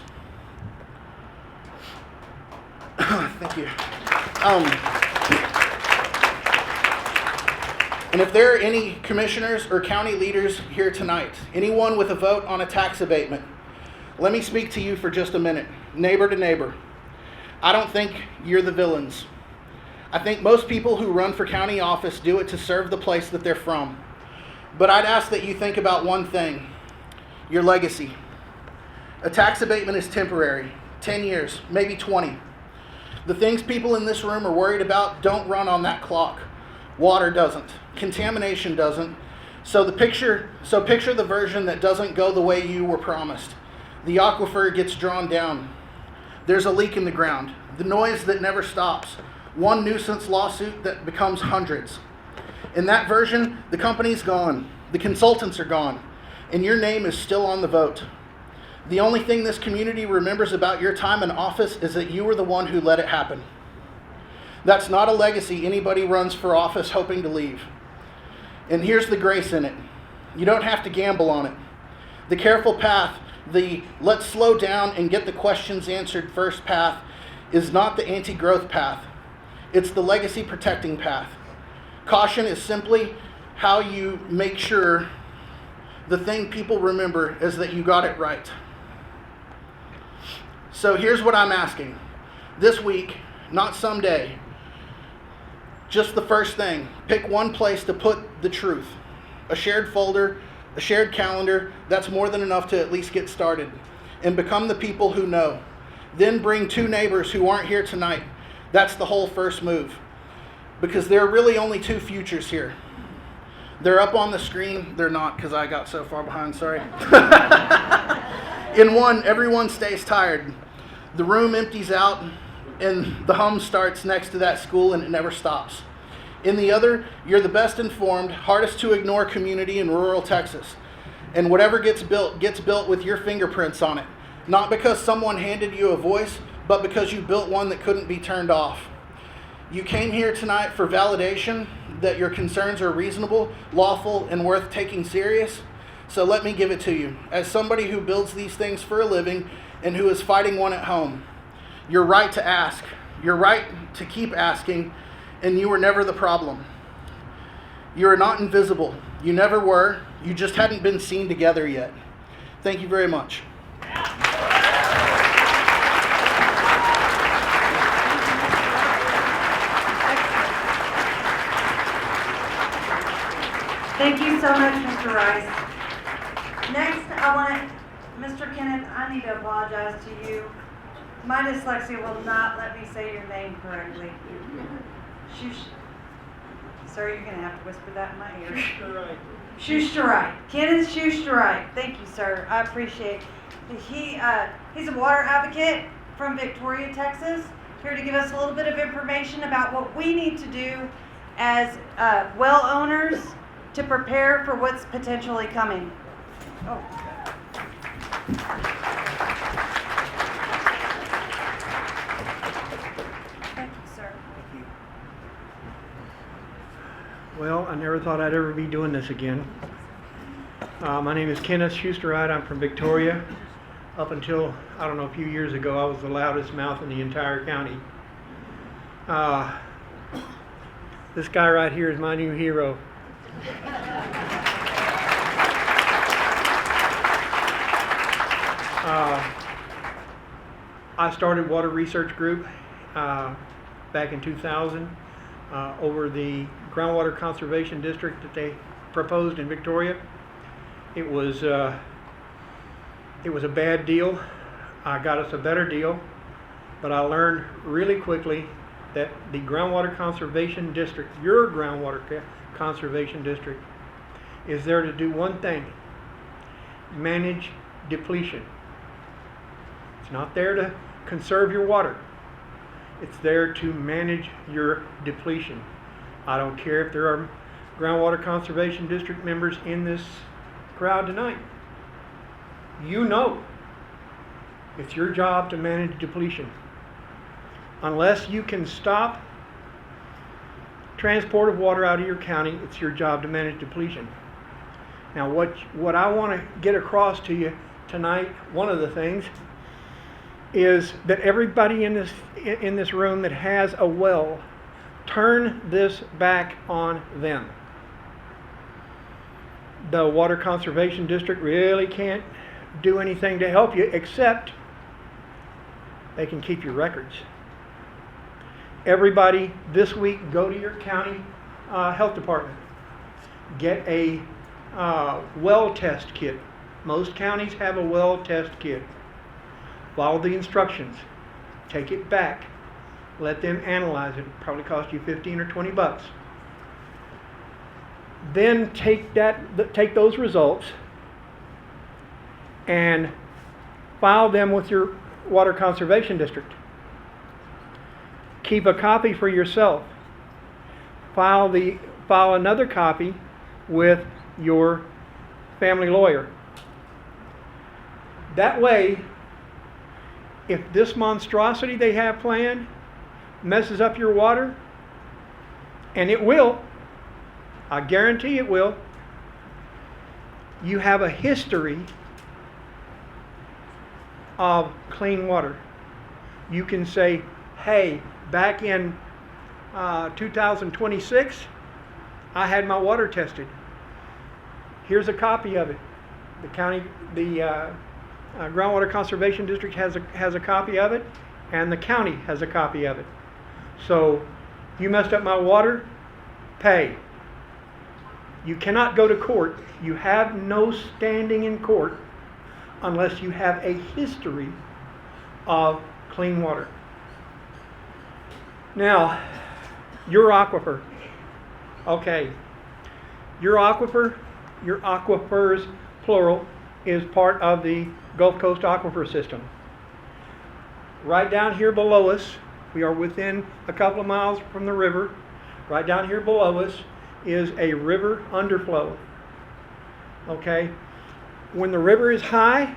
Thank you. And if there are any commissioners or county leaders here tonight, anyone with a vote on a tax abatement, let me speak to you for just a minute, neighbor to neighbor. I don't think you're the villains. I think most people who run for county office do it to serve the place that they're from. But I'd ask that you think about one thing, your legacy. A tax abatement is temporary, 10 years, maybe 20. The things people in this room are worried about don't run on that clock. Water doesn't. Contamination doesn't. So picture the version that doesn't go the way you were promised. The aquifer gets drawn down. There's a leak in the ground. The noise that never stops. One nuisance lawsuit that becomes hundreds. In that version, the company's gone. The consultants are gone. And your name is still on the vote. The only thing this community remembers about your time in office is that you were the one who let it happen. That's not a legacy anybody runs for office hoping to leave. And here's the grace in it. You don't have to gamble on it. The careful path, the let's slow down and get the questions answered first path, is not the anti-growth path. It's the legacy protecting path. Caution is simply how you make sure the thing people remember is that you got it right. So here's what I'm asking. This week, not someday, just the first thing, pick one place to put the truth. A shared folder, a shared calendar, that's more than enough to at least get started. And become the people who know. Then bring 2 neighbors who aren't here tonight. That's the whole first move. Because there are really only 2 futures here. They're up on the screen. They're not, because I got so far behind, sorry. In one, everyone stays tired. The room empties out, and the hum starts next to that school, and it never stops. In the other, you're the best informed, hardest to ignore community in rural Texas. And whatever gets built with your fingerprints on it. Not because someone handed you a voice, but because you built one that couldn't be turned off. You came here tonight for validation that your concerns are reasonable, lawful, and worth taking serious. So let me give it to you. As somebody who builds these things for a living and who is fighting one at home, you're right to ask. You're right to keep asking, and you were never the problem. You are not invisible. You never were. You just hadn't been seen together yet. Thank you very much. Thank you so much, Mr. Rice. Next, I want Mr. Kenneth, I need to apologize to you. My dyslexia will not let me say your name correctly. Sir, you're going to have to whisper that in my ear. Schustgereit. Kenneth Schustgereit. Thank you, sir. I appreciate it. He's a water advocate from Victoria, Texas, here to give us a little bit of information about what we need to do as well owners to prepare for what's potentially coming. Oh. Thank you, sir. Well, I never thought I'd ever be doing this again. My name is Kenneth Schustgereit. I'm from Victoria. Up until, I don't know, a few years ago, I was the loudest mouth in the entire county. This guy right here is my new hero. I started Water Research Group back in 2000 over the groundwater conservation district that they proposed in Victoria. It was a bad deal. I got us a better deal, but I learned really quickly that the groundwater conservation district, your groundwater conservation district, is there to do one thing: manage depletion. It's not there to conserve your water. It's there to manage your depletion. I don't care if there are groundwater conservation district members in this crowd tonight. You know it's your job to manage depletion. Unless you can stop transport of water out of your county, it's your job to manage depletion. Now what I want to get across to you tonight, one of the things, is that everybody in this room that has a well, turn this back on them. The Water Conservation District really can't do anything to help you, except they can keep your records. Everybody this week, go to your county health department. Get a well test kit. Most counties have a well test kit. Follow the instructions. Take it back. Let them analyze it. It'll probably cost you $15 or $20. Then take those results and file them with your Water Conservation District. Keep a copy for yourself. File another copy with your family lawyer. That way, if this monstrosity they have planned messes up your water, and it will, I guarantee it will, you have a history of clean water. You can say, hey, back in 2026, I had my water tested. Here's a copy of it. The Groundwater Conservation District has a copy of it, and the county has a copy of it. So, you messed up my water, pay. You cannot go to court. You have no standing in court unless you have a history of clean water. Now, your aquifer. Okay. Your aquifers, plural, is part of the Gulf Coast Aquifer System. Right down here below us, we are within a couple of miles from the river. Right down here below us is a river underflow. Okay? When the river is high,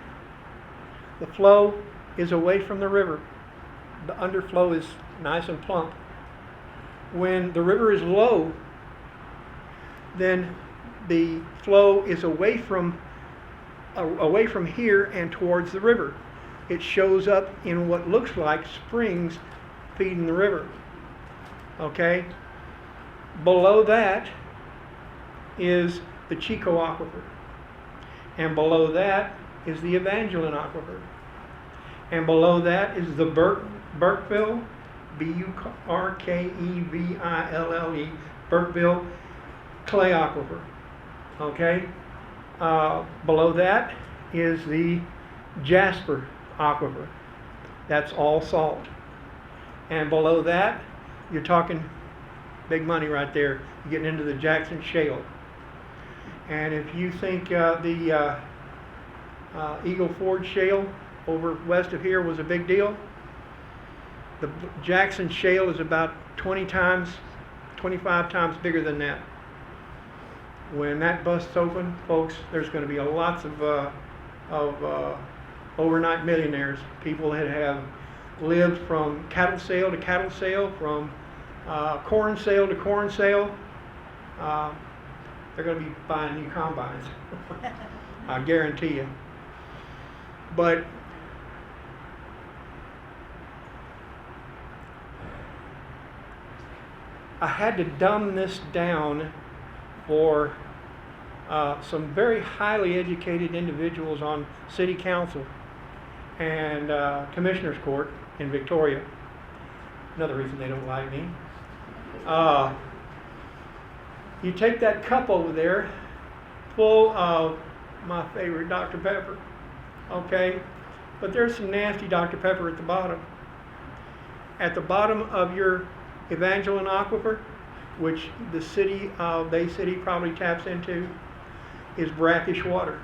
the flow is away from the river. the underflow is nice and plump. When the river is low, then the flow is away from here and towards the river. It shows up in what looks like springs feeding the river. Okay? Below that is the Chico Aquifer. And below that is the Evangeline Aquifer. And below that is the Burkeville, Burkeville, Burkeville Clay Aquifer. Okay? Below that is the Jasper Aquifer. That's all salt. And below that, you're talking big money right there. You're getting into the Jackson Shale. And if you think the Eagle Ford Shale over west of here was a big deal, the Jackson Shale is about 25 times bigger than that. When that busts open, folks, there's going to be lots of overnight millionaires, people that have lived from cattle sale to cattle sale, from corn sale to corn sale. They're going to be buying new combines, I guarantee you. But I had to dumb this down for some very highly educated individuals on city council and commissioner's court in Victoria. Another reason they don't like me. You take that cup over there full of my favorite Dr. Pepper, okay? But there's some nasty Dr. Pepper at the bottom. At the bottom of your Evangeline Aquifer, which the city of Bay City probably taps into, is brackish water.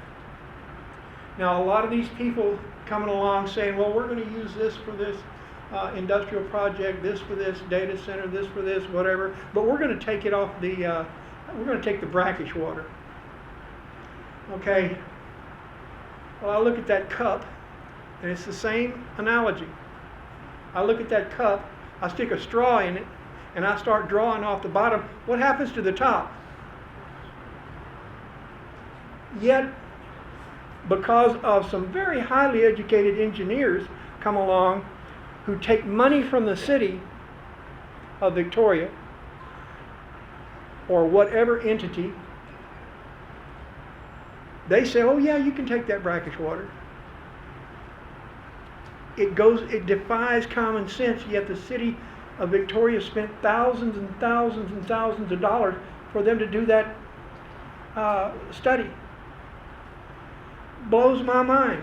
Now, a lot of these people coming along saying, well, we're going to use this for this industrial project, this for this data center, this for this, whatever, but we're going to take it off the, we're going to take the brackish water. Okay, well, I look at that cup, and it's the same analogy. I look at that cup, I stick a straw in it, and I start drawing off the bottom. What happens to the top? Yet, because of some very highly educated engineers come along who take money from the city of Victoria or whatever entity, they say, oh yeah, you can take that brackish water. It defies common sense, yet the city of Victoria spent thousands and thousands and thousands of dollars for them to do that study. Blows my mind.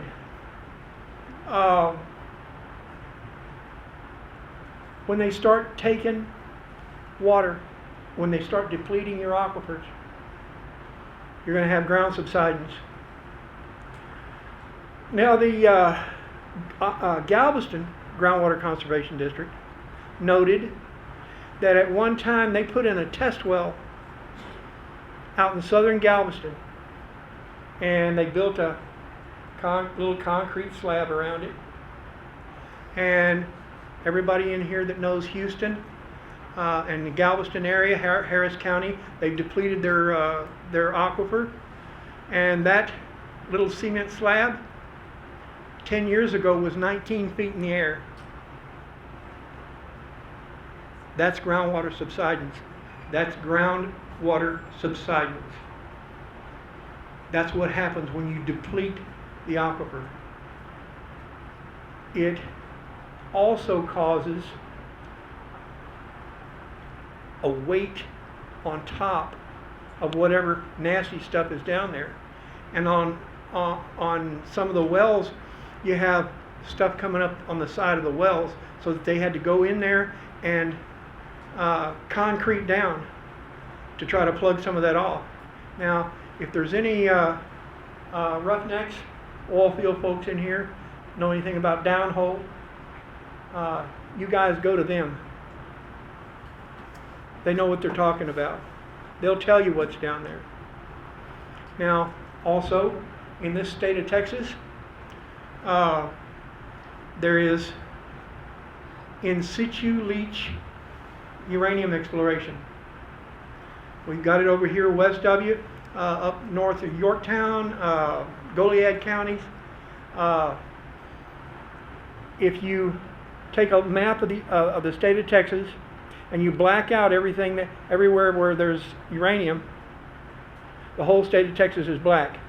When they start taking water, when they start depleting your aquifers, you're going to have ground subsidence. Now the Galveston Groundwater Conservation District noted that at one time they put in a test well out in southern Galveston, and they built a little concrete slab around it. And everybody in here that knows Houston and the Galveston area, Harris County, they've depleted their aquifer, and that little cement slab 10 years ago was 19 feet in the air. That's groundwater subsidence. That's groundwater subsidence. That's what happens when you deplete the aquifer. It also causes a weight on top of whatever nasty stuff is down there. And on some of the wells, you have stuff coming up on the side of the wells, so that they had to go in there and concrete down to try to plug some of that off. Now, if there's any roughnecks, oil field folks in here, know anything about downhole, you guys go to them. They know what they're talking about. They'll tell you what's down there. Now, also, in this state of Texas, there is in situ leach uranium exploration. We've got it over here west of you, up north of Yorktown, Goliad counties. If you take a map of the state of Texas and you black out everywhere where there's uranium, the whole state of Texas is black.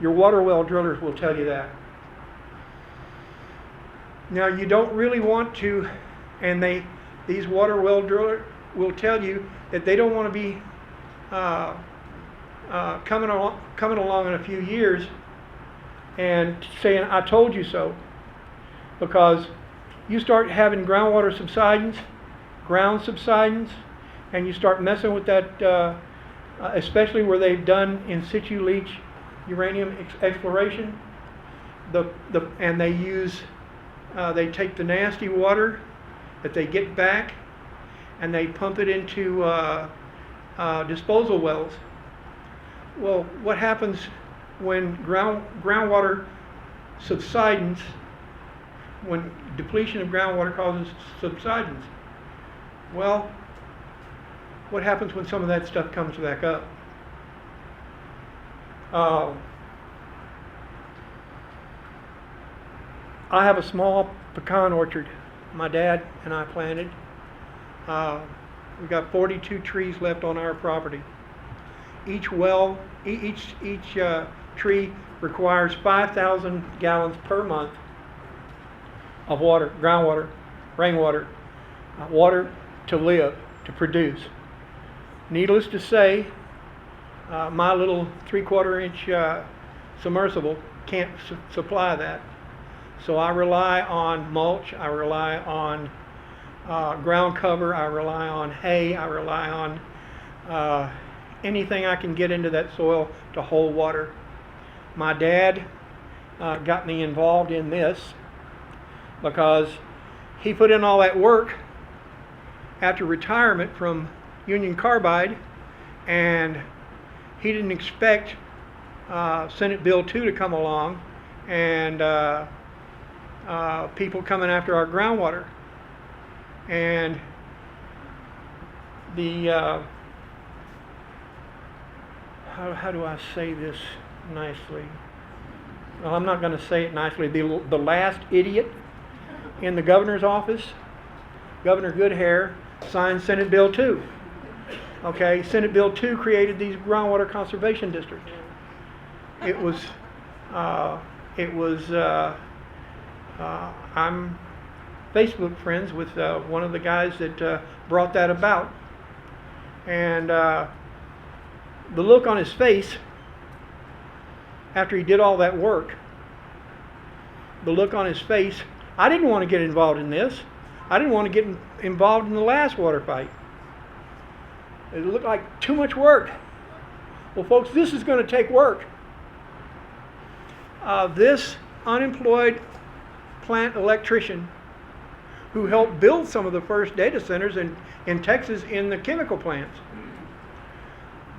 Your water well drillers will tell you that. Now you don't really want to, and these water well drillers will tell you that they don't want to be coming along in a few years and saying, I told you so. Because you start having groundwater subsidence, ground subsidence, and you start messing with that, especially where they've done in situ leach uranium exploration, and they use, they take the nasty water that they get back and they pump it into disposal wells. Well, what happens when groundwater subsidence, when depletion of groundwater causes subsidence? Well, what happens when some of that stuff comes back up? I have a small pecan orchard my dad and I planted. We've got 42 trees left on our property. Each tree requires 5,000 gallons per month of water, groundwater, rainwater, water to live, to produce. Needless to say, my little 3/4 inch submersible can't supply that. So I rely on mulch, I rely on ground cover, I rely on hay, I rely on anything I can get into that soil to hold water. My dad got me involved in this because he put in all that work after retirement from Union Carbide, and he didn't expect Senate Bill 2 to come along and people coming after our groundwater. And the how do I say this nicely? Well, I'm not going to say it nicely. The last idiot in the governor's office, Governor Goodhair, signed Senate Bill 2. Okay, Senate Bill 2 created these groundwater conservation districts. I'm Facebook friends with one of the guys that brought that about, and the look on his face after he did all that work, the look on his face, I didn't want to get involved in this. I didn't want to get involved in the last water fight. It looked like too much work. Well, folks, this is going to take work. This unemployed plant electrician who helped build some of the first data centers in Texas in the chemical plants.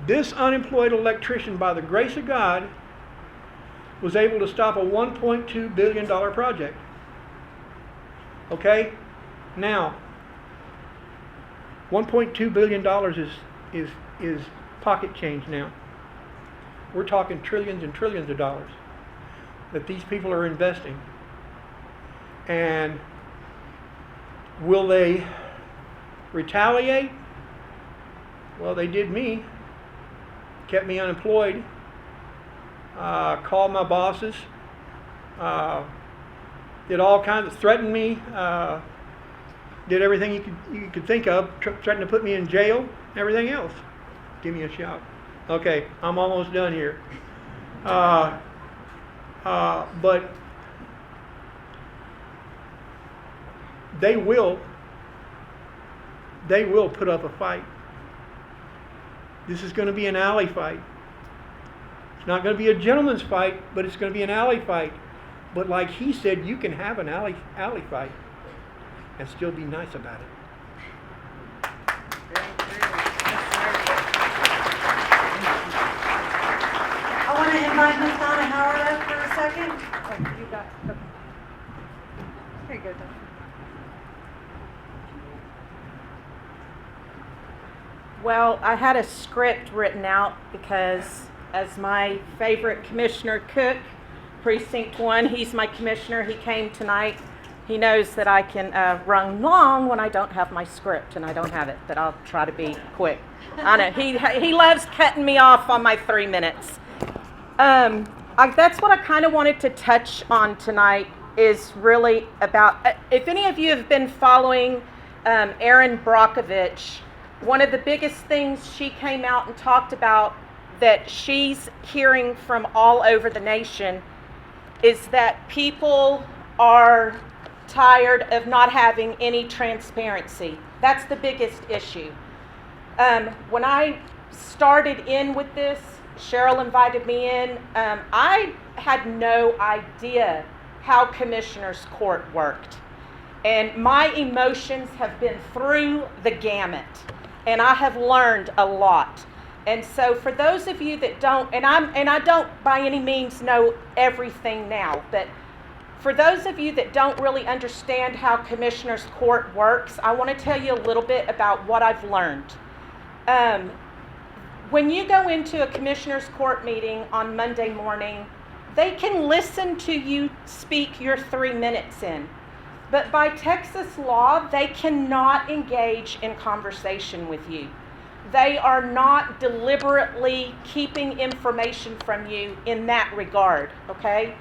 This unemployed electrician, by the grace of God, was able to stop a $1.2 billion project. Okay? Now, $1.2 billion is pocket change now. We're talking trillions and trillions of dollars that these people are investing. And will they retaliate? Well, they did me. Kept me unemployed. Called my bosses. Did all kinds of, threatened me. Did everything you could think of. Threatened to put me in jail. Everything else. Give me a shout. Okay, I'm almost done here. But they will put up a fight. This is going to be an alley fight. It's not going to be a gentleman's fight, but it's going to be an alley fight. But like he said, you can have an alley fight and still be nice about it. I want to invite Ms. Donna Howard up for a second. Oh, you got, okay. Here you go, Donna. Well, I had a script written out because, as my favorite Commissioner Cook, Precinct 1, he's my commissioner. He came tonight. He knows that I can run long when I don't have my script, and I don't have it, but I'll try to be quick. I know, he loves cutting me off on my 3 minutes. That's what I kind of wanted to touch on tonight, is really about, if any of you have been following Erin Brockovich, one of the biggest things she came out and talked about that she's hearing from all over the nation is that people are tired of not having any transparency. That's the biggest issue. When I started in with this, Cheryl invited me in. I had no idea how Commissioner's Court worked. And my emotions have been through the gamut. And I have learned a lot. And so for those of you that don't, and I don't by any means know everything now, but for those of you that don't really understand how Commissioner's Court works, I want to tell you a little bit about what I've learned. When you go into a Commissioner's Court meeting on Monday morning, they can listen to you speak your 3 minutes in. But by Texas law, they cannot engage in conversation with you. They are not deliberately keeping information from you in that regard, okay?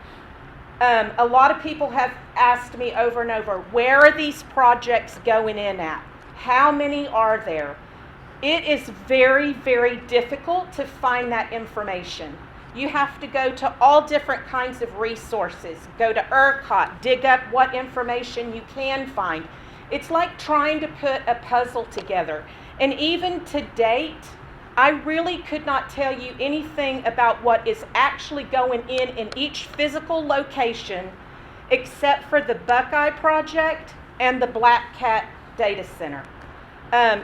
A lot of people have asked me over and over, where are these projects going in at? How many are there? It is very, very difficult to find that information. You have to go to all different kinds of resources. Go to ERCOT, dig up what information you can find. It's like trying to put a puzzle together. And even to date, I really could not tell you anything about what is actually going in each physical location except for the Buckeye Project and the Black Cat Data Center.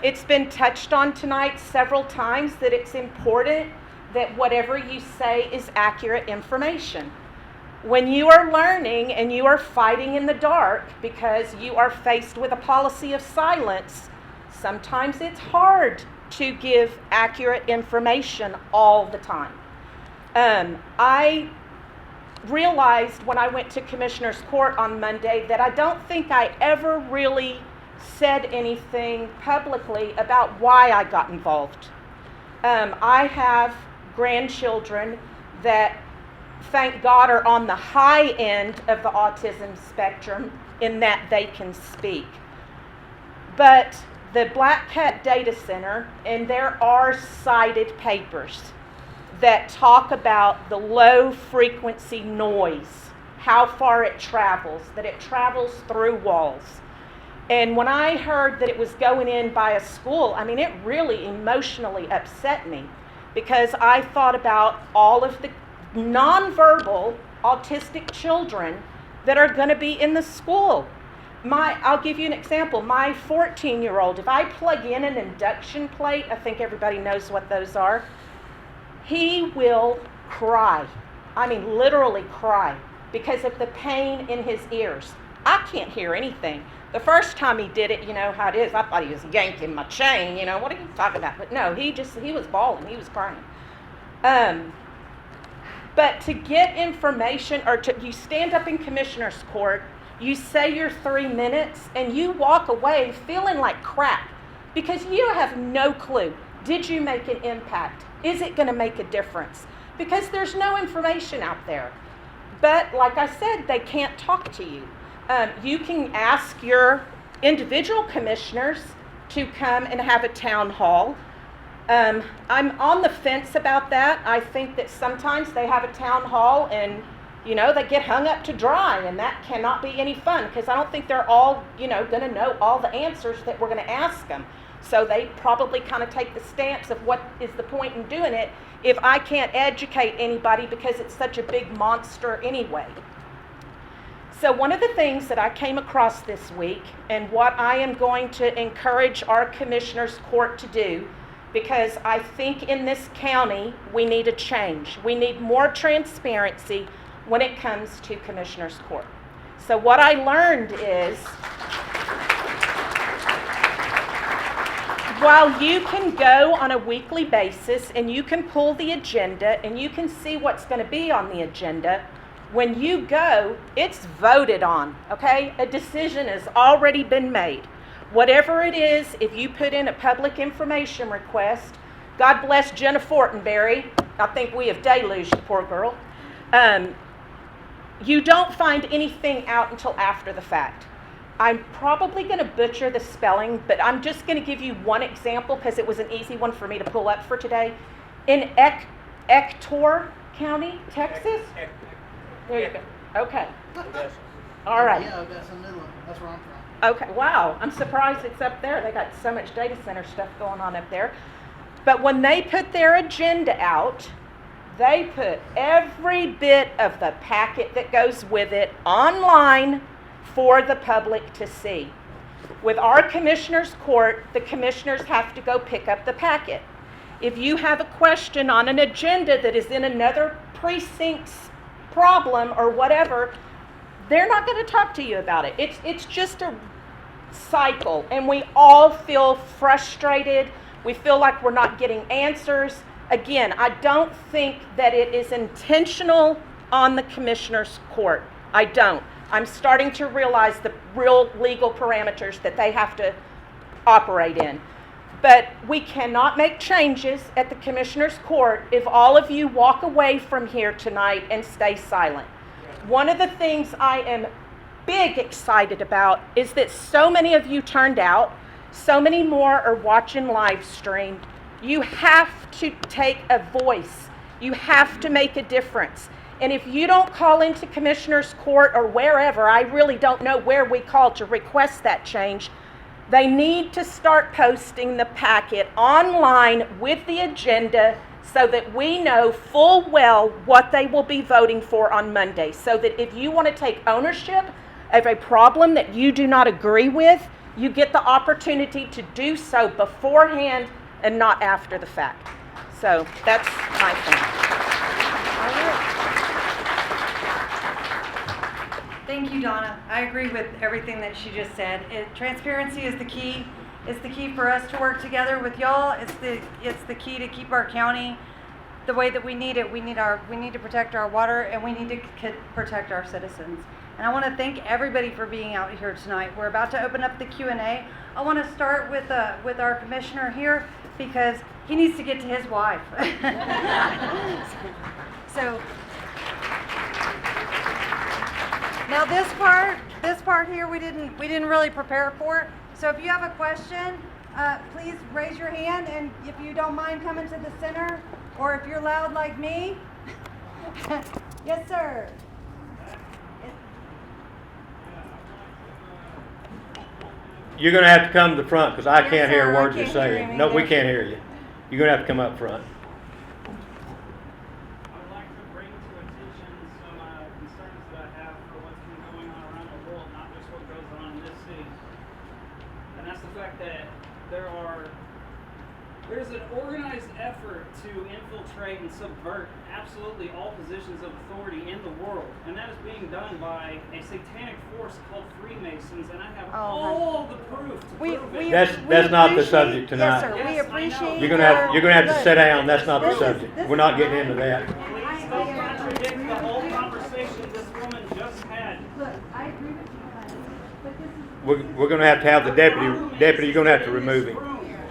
It's been touched on tonight several times that it's important that whatever you say is accurate information. When you are learning and you are fighting in the dark because you are faced with a policy of silence, sometimes it's hard to give accurate information all the time. I realized when I went to Commissioner's Court on Monday that I don't think I ever really said anything publicly about why I got involved. I have grandchildren that, thank God, are on the high end of the autism spectrum in that they can speak. But the Black Cat Data Center, and there are cited papers that talk about the low frequency noise, how far it travels, that it travels through walls. And when I heard that it was going in by a school, I mean, it really emotionally upset me because I thought about all of the nonverbal autistic children that are going to be in the school. I'll give you an example. My 14-year-old, if I plug in an induction plate, I think everybody knows what those are, he will cry. I mean, literally cry because of the pain in his ears. I can't hear anything. The first time he did it, you know how it is, I thought he was yanking my chain, you know, what are you talking about? But no, he was bawling, he was crying. But to get information, or you stand up in Commissioner's Court, you say your 3 minutes, and you walk away feeling like crap because you have no clue. Did you make an impact? Is it going to make a difference? Because there's no information out there. But like I said, they can't talk to you. You can ask your individual commissioners to come and have a town hall. I'm on the fence about that. I think that sometimes they have a town hall and, you know, they get hung up to dry, and that cannot be any fun because I don't think they're all, you know, going to know all the answers that we're going to ask them. So they probably kind of take the stance of what is the point in doing it if I can't educate anybody because it's such a big monster anyway. So one of the things that I came across this week, and what I am going to encourage our Commissioner's Court to do, because I think in this county we need a change. We need more transparency when it comes to Commissioner's Court. So what I learned is while you can go on a weekly basis and you can pull the agenda and you can see what's going to be on the agenda, when you go, it's voted on, okay? A decision has already been made. Whatever it is, if you put in a public information request, God bless Jenna Fortenberry, I think we have deluged the poor girl, you don't find anything out until after the fact. I'm probably going to butcher the spelling, but I'm just going to give you one example because it was an easy one for me to pull up for today. In Ector County, Texas? There you go. Okay. All right. Yeah, Odessa, Midland. That's where I'm from. Okay, wow. I'm surprised it's up there. They got so much data center stuff going on up there. But when they put their agenda out, they put every bit of the packet that goes with it online for the public to see. With our commissioners' court, the commissioners have to go pick up the packet. If you have a question on an agenda that is in another precinct's problem or whatever, they're not going to talk to you about it. It's just a cycle, and we all feel frustrated. We feel like we're not getting answers. Again, I don't think that it is intentional on the commissioner's court. I don't. I'm starting to realize the real legal parameters that they have to operate in. But we cannot make changes at the commissioner's court if all of you walk away from here tonight and stay silent. One of the things I am big excited about is that so many of you turned out, so many more are watching live stream. You have to take a voice. You have to make a difference. And if you don't call into commissioner's court or wherever, I really don't know where we call to request that change, they need to start posting the packet online with the agenda so that we know full well what they will be voting for on Monday. So that if you want to take ownership of a problem that you do not agree with, you get the opportunity to do so beforehand and not after the fact. So that's my thing. All right. Thank you, Donna. I agree with everything that she just said. Transparency is the key. It's the key for us to work together with y'all. It's the key to keep our county the way that we need it. We need to protect our water, and we need to protect our citizens. And I want to thank everybody for being out here tonight. We're about to open up the Q&A. I want to start with our commissioner here because he needs to get to his wife. So now this part here we didn't really prepare for. So if you have a question, please raise your hand, and if you don't mind coming to the center, or if you're loud like me. Yes, sir. You're going to have to come to the front because I Yes, can't hear sir, a I word you're can't hear saying. him No, we either. can't hear you. You're going to have to come up front. I'd like to bring to attention some concerns that I have for what's been going on around the world, not just what goes on in this city. And that's the fact that there's an organized effort to infiltrate and subvert absolutely all positions of authority in the world. And that is being done by a satanic force called Freemasons, and I have all the proof to prove it. That's not the subject tonight. Yes, sir. We Yes, I appreciate. know. You're gonna have to sit down. That's not the subject. We're not getting into that. Please don't contradict the whole conversation this woman just had. Look, I agree with you, honey, but this is. We're going to have the deputy. You're going to have to remove him.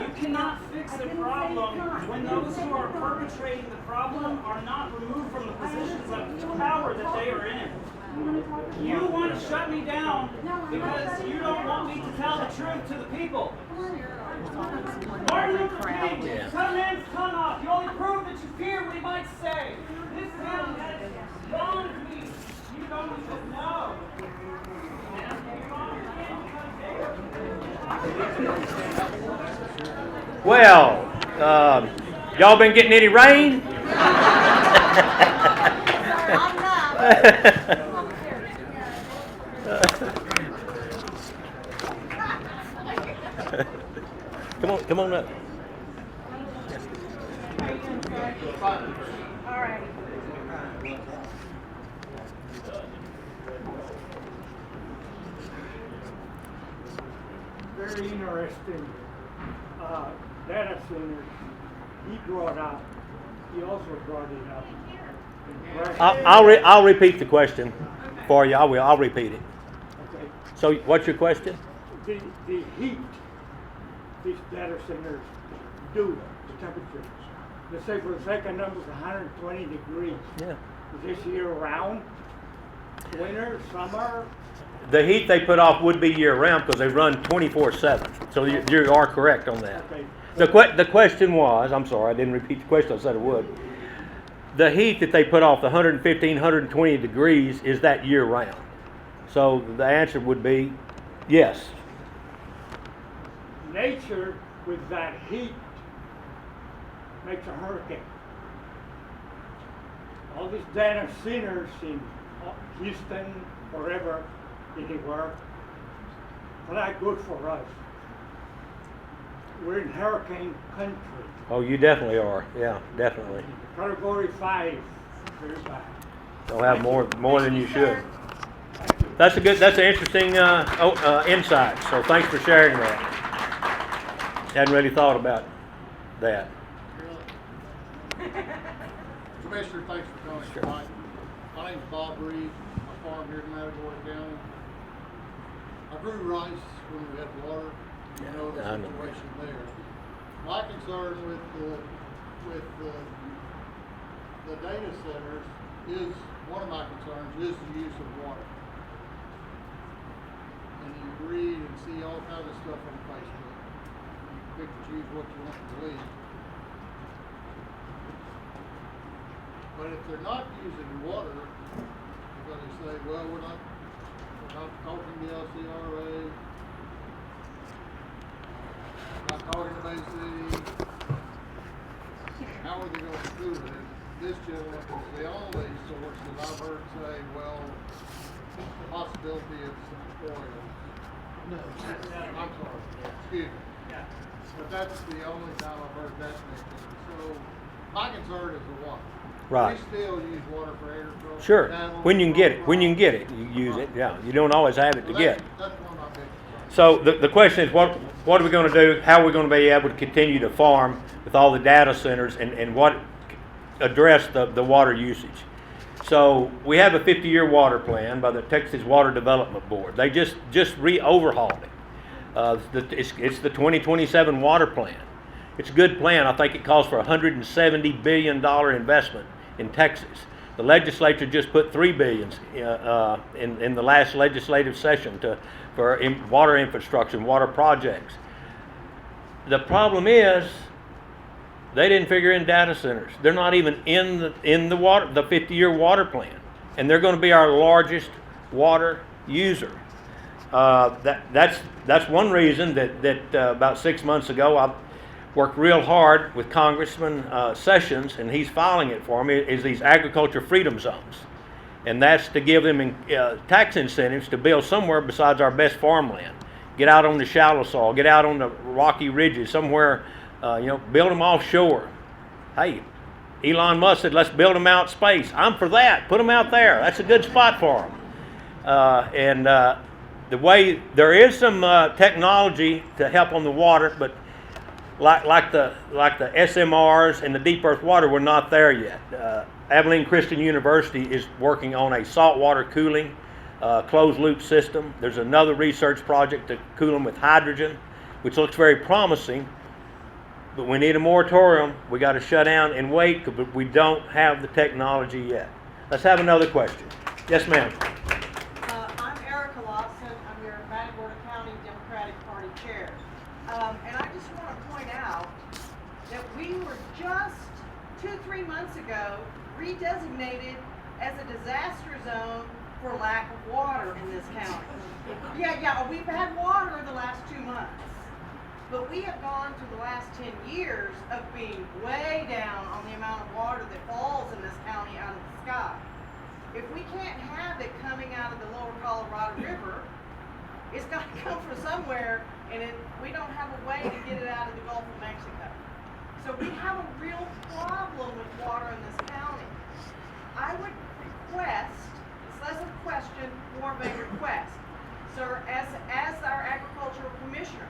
You cannot fix the problem when those who are perpetrating the problem are not removed from the positions of power that they are in. You want to shut me down because you don't want me to tell the truth to the people. Martin Luther King, cut a man's tongue off. You only prove that you fear what he might say. This man has wronged me. You don't even know. Well, y'all been getting any rain? Come on up. All right. Very interesting. data centers, he brought up, he also brought it up. I'll repeat the question for you. I'll repeat it. Okay. So what's your question? The heat these data centers do, the temperatures. Let's say for the second number is 120 degrees. Yeah. Is this year round? Winter, summer? The heat they put off would be year round because they run 24/7. So you are correct on that. Okay. The question was, I'm sorry, I didn't repeat the question. I said I would. The heat that they put off, the 115, 120 degrees, is that year round? So the answer would be yes. Nature with that heat makes a hurricane. All these data centers in Houston, wherever, anywhere, are not good for us. We're in hurricane country. Oh, you definitely are. Yeah, definitely. Category 5, very bad. They'll have more than you should. That's an interesting insight. So thanks for sharing that. Hadn't really thought about that. Commissioner, thanks for coming tonight. My name's Bob Reed. I farm here in Matagorda County. I grew rice when we had water. You know the situation there. My concern with the data centers is, one of my concerns is the use of water. And you read and see all kinds of stuff on Facebook. You pick and choose what you want to believe. But if they're not using water, because they say, well, we're not talking to LCRA, not talking to Bay City, how are they going to do it? This gentleman is the only source that I've heard say, well, the possibility of some oil. No, I'm sorry, excuse me. But that's the only time I've heard that mentioned. So my concern is the water. Right. We still use water for agriculture. Sure. Cattle, When you can get it, you use it. Yeah. You don't always have it to get. That's one of my big concerns. So the question is, what are we going to do? How are we going to be able to continue to farm with all the data centers and what address the water usage? So we have a 50-year water plan by the Texas Water Development Board. They just overhauled it. It's the 2027 water plan. It's a good plan. I think it calls for a $170 billion investment in Texas. The legislature just put $3 billion in the last legislative session for water infrastructure and water projects. The problem is they didn't figure in data centers. They're not even in the 50-year water plan, and they're going to be our largest water user. That's one reason that about 6 months ago I worked real hard with Congressman Sessions, and he's filing it for me, is these agriculture freedom zones. And that's to give them tax incentives to build somewhere besides our best farmland. Get out on the shallow soil, get out on the rocky ridges, somewhere, build them offshore. Hey, Elon Musk said, let's build them out space. I'm for that. Put them out there. That's a good spot for them. The way, there is some technology to help on the water, but like the SMRs and the deep earth water, we're not there yet. Abilene Christian University is working on a saltwater cooling closed loop system. There's another research project to cool them with hydrogen, which looks very promising, but we need a moratorium. We got to shut down and wait, but we don't have the technology yet. Let's have another question. Yes, ma'am. I'm your Matagorda County Democratic Party chair. And I just want to point out that we were just 2-3 months ago redesignated as a disaster zone for lack of water in this county. Yeah, we've had water the last 2 months. But we have gone through the last 10 years of being way down on the amount of water that falls in this county out of the sky. If we can't have it coming out of the lower Colorado River, it's got to come from somewhere, and we don't have a way to get it out of the Gulf of Mexico. So we have a real problem with water in this county. I would request, it's less of a question, more of a request. Sir, as our agricultural commissioner,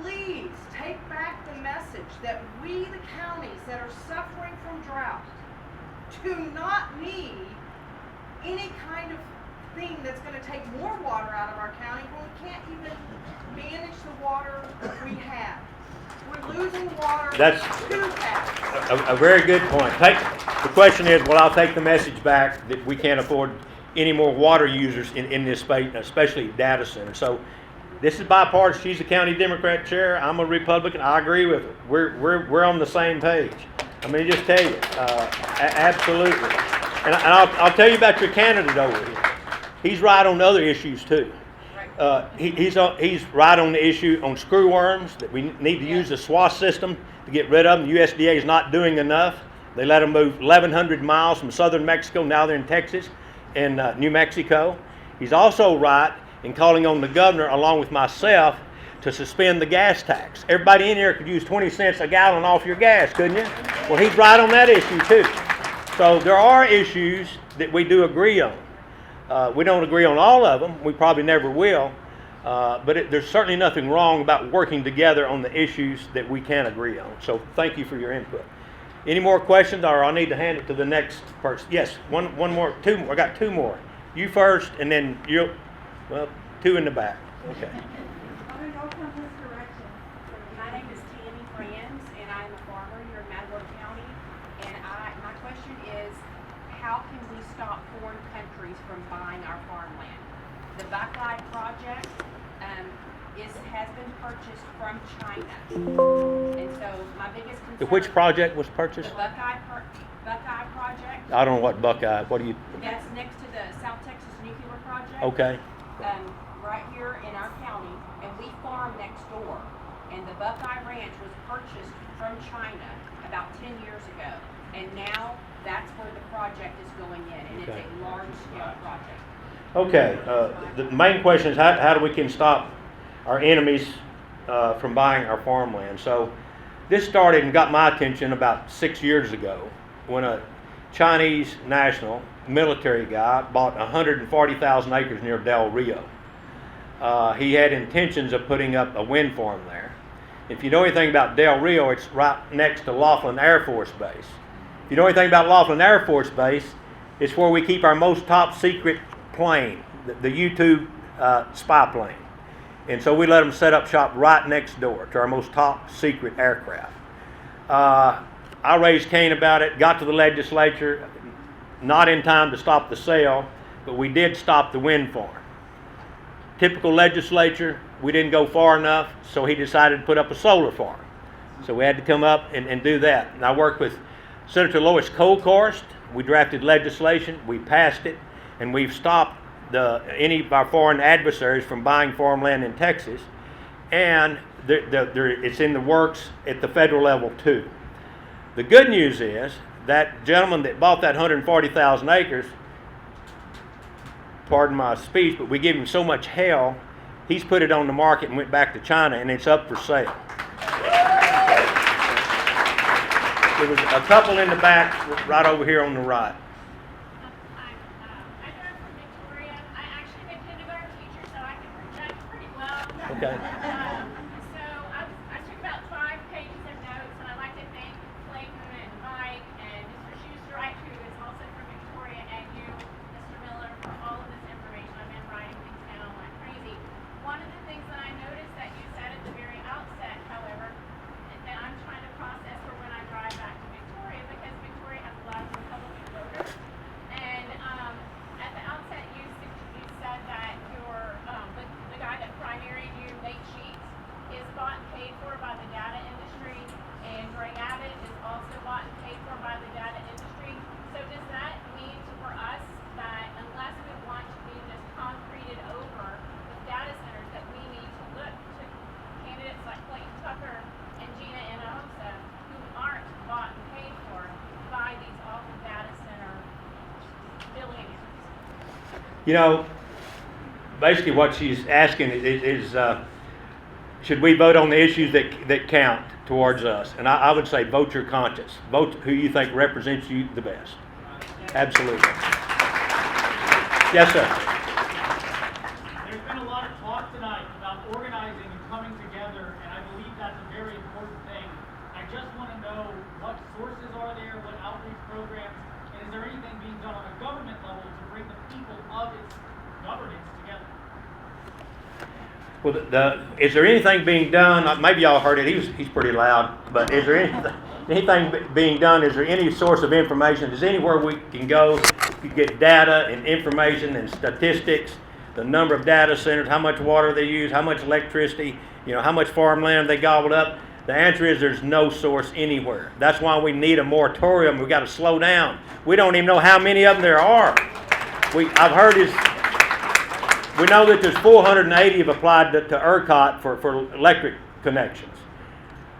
please take back the message that we, the counties that are suffering from drought, do not need any kind of thing that's going to take more water out of our county when we can't even manage the water we have. We're losing water That's too fast. a very good point. The question is, well, I'll take the message back that we can't afford any more water users in this space, especially data centers. So this is bipartisan. She's the county Democrat chair. I'm a Republican. I agree with her. We're on the same page. I mean, just tell you, absolutely. And I'll tell you about your candidate over here. He's right on other issues too. He's right on the issue on screw worms, that we need to use the SWAS system to get rid of them. The USDA is not doing enough. They let them move 1,100 miles from southern Mexico. Now they're in Texas and New Mexico. He's also right in calling on the governor, along with myself, to suspend the gas tax. Everybody in here could use 20 cents a gallon off your gas, couldn't you? Well, he's right on that issue too. So there are issues that we do agree on. We don't agree on all of them. We probably never will. But there's certainly nothing wrong about working together on the issues that we can agree on. So thank you for your input. Any more questions, or I'll need to hand it to the next person? Yes, one more, two more. I got two more. You first, and then you. Well, two in the back. Okay. My name is Tammy Franz, and I'm a farmer here in Matagorda County. And my question is, how can we stop foreign countries from buying our farmland? The Buckeye project has been purchased from China, and so my biggest concern. Which project was purchased? The Buckeye project. I don't know what Buckeye. What do you? That's next to the South Texas nuclear project. Okay. Right here in our county, and we farm next door. And the Buckeye Ranch was purchased from China about 10 years ago, and now that's where the project is going in, and Okay. it's a large-scale project. Okay. The main question is how do we can stop our enemies from buying our farmland? So this started and got my attention about 6 years ago when a Chinese national military guy bought 140,000 acres near Del Rio. He had intentions of putting up a wind farm there. If you know anything about Del Rio, it's right next to Laughlin Air Force Base. If you know anything about Laughlin Air Force Base, it's where we keep our most top secret plane, the U-2 spy plane. And so we let them set up shop right next door to our most top secret aircraft. I raised Cain about it, got to the legislature, not in time to stop the sale, but we did stop the wind farm. Typical legislature, we didn't go far enough, so he decided to put up a solar farm. So we had to come up and do that. And I worked with Senator Lois Kolkhorst. We drafted legislation, we passed it, and we've stopped any of our foreign adversaries from buying farmland in Texas. And it's in the works at the federal level too. The good news is that gentleman that bought that 140,000 acres, pardon my speech, but we give him so much hell, he's put it on the market and went back to China, and it's up for sale. There was a couple in the back, right over here on the right. Hi, I'm from Victoria. I actually am a kindergarten teacher, so I can project pretty well. Okay. So I took about 5 pages of notes, and I'd like to thank Clayton and Mike and Mr. Schustgereit, who is also from Victoria, and you, Mr. Miller, for all of this information. I've been writing things down like crazy. One of the things that I noticed that you said at the very outset, however, that I'm trying to process for when I drive back to Victoria, because Victoria has a lot of Republican voters. And at the outset, you said that the guy that primaried you, Nate Sheets, is bought and paid for by the data industry, and Greg Abbott is also bought and paid for by the data industry. So does that mean for us that unless we want to be just concreted over with data centers, that we need to look to candidates like Clayton Tucker and Gina Inohosa, who aren't bought and paid for by these awful data center billionaires? You know, basically what she's asking is should we vote on the issues that count towards us? And I would say vote your conscience. Vote who you think represents you the best. Absolutely. Yes, sir. There's been a lot of talk tonight about organizing and coming together, and I just want to know what sources are there, what outreach programs, and is there anything being done on a government level to bring the people of its governance together? Well, is there anything being done? Maybe y'all heard it. He's pretty loud. But is there anything being done? Is there any source of information? Is anywhere we can go to get data and information and statistics? The number of data centers, how much water they use, how much electricity, how much farmland they gobbled up. The answer is there's no source anywhere. That's why we need a moratorium. We've got to slow down. We don't even know how many of them there are. I've heard we know that there's 480 have applied to ERCOT for electric connections.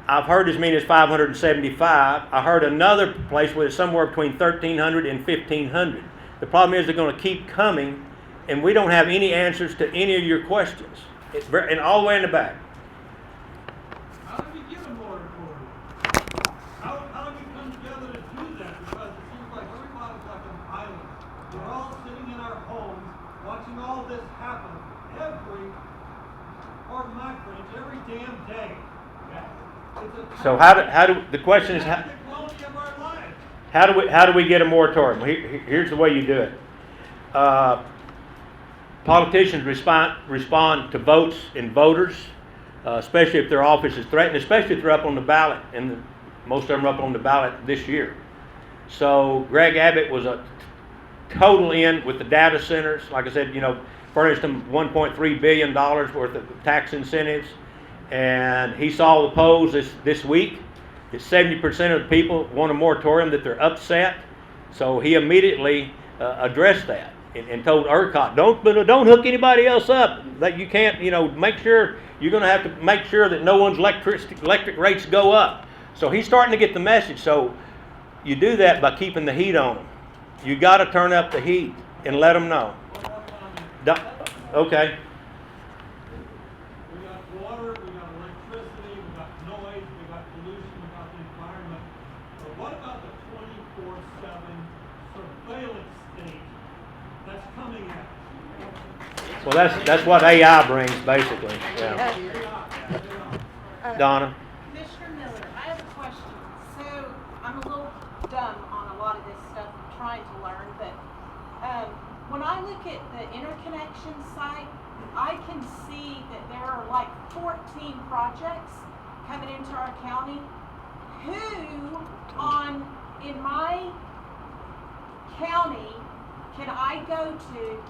I've heard as many as 575. I heard another place where it's somewhere between 1,300 and 1,500. The problem is they're going to keep coming, and we don't have any answers to any of your questions. And all the way in the back. How do we get a moratorium? How do we come together to do that? Because it seems like everybody's like an island. We're all sitting in our homes watching all this happen pardon my French, every damn day. So how do the question is how do we get a moratorium? Here's the way you do it. Politicians respond to votes and voters, especially if their office is threatened, especially if they're up on the ballot, and most of them are up on the ballot this year. So Greg Abbott was a total in with the data centers. Like I said, furnished them $1.3 billion worth of tax incentives. And he saw the polls this week that 70% of the people want a moratorium, that they're upset. So he immediately addressed that and told ERCOT, don't hook anybody else up. That you can't, make sure you're going to have to make sure that no one's electric rates go up. So he's starting to get the message. So you do that by keeping the heat on them. You got to turn up the heat and let them know. Okay. We got water, we got electricity, we got noise, we got pollution, we got the environment. But what about the 24/7 surveillance state that's coming at us? Well, that's what AI brings, basically. Yeah. Donna. Mr. Miller, I have a question. So I'm a little dumb on a lot of this stuff. I'm trying to learn, but when I look at the interconnection site, I can see that there are like 14 projects coming into our county. Who in my county can I go to?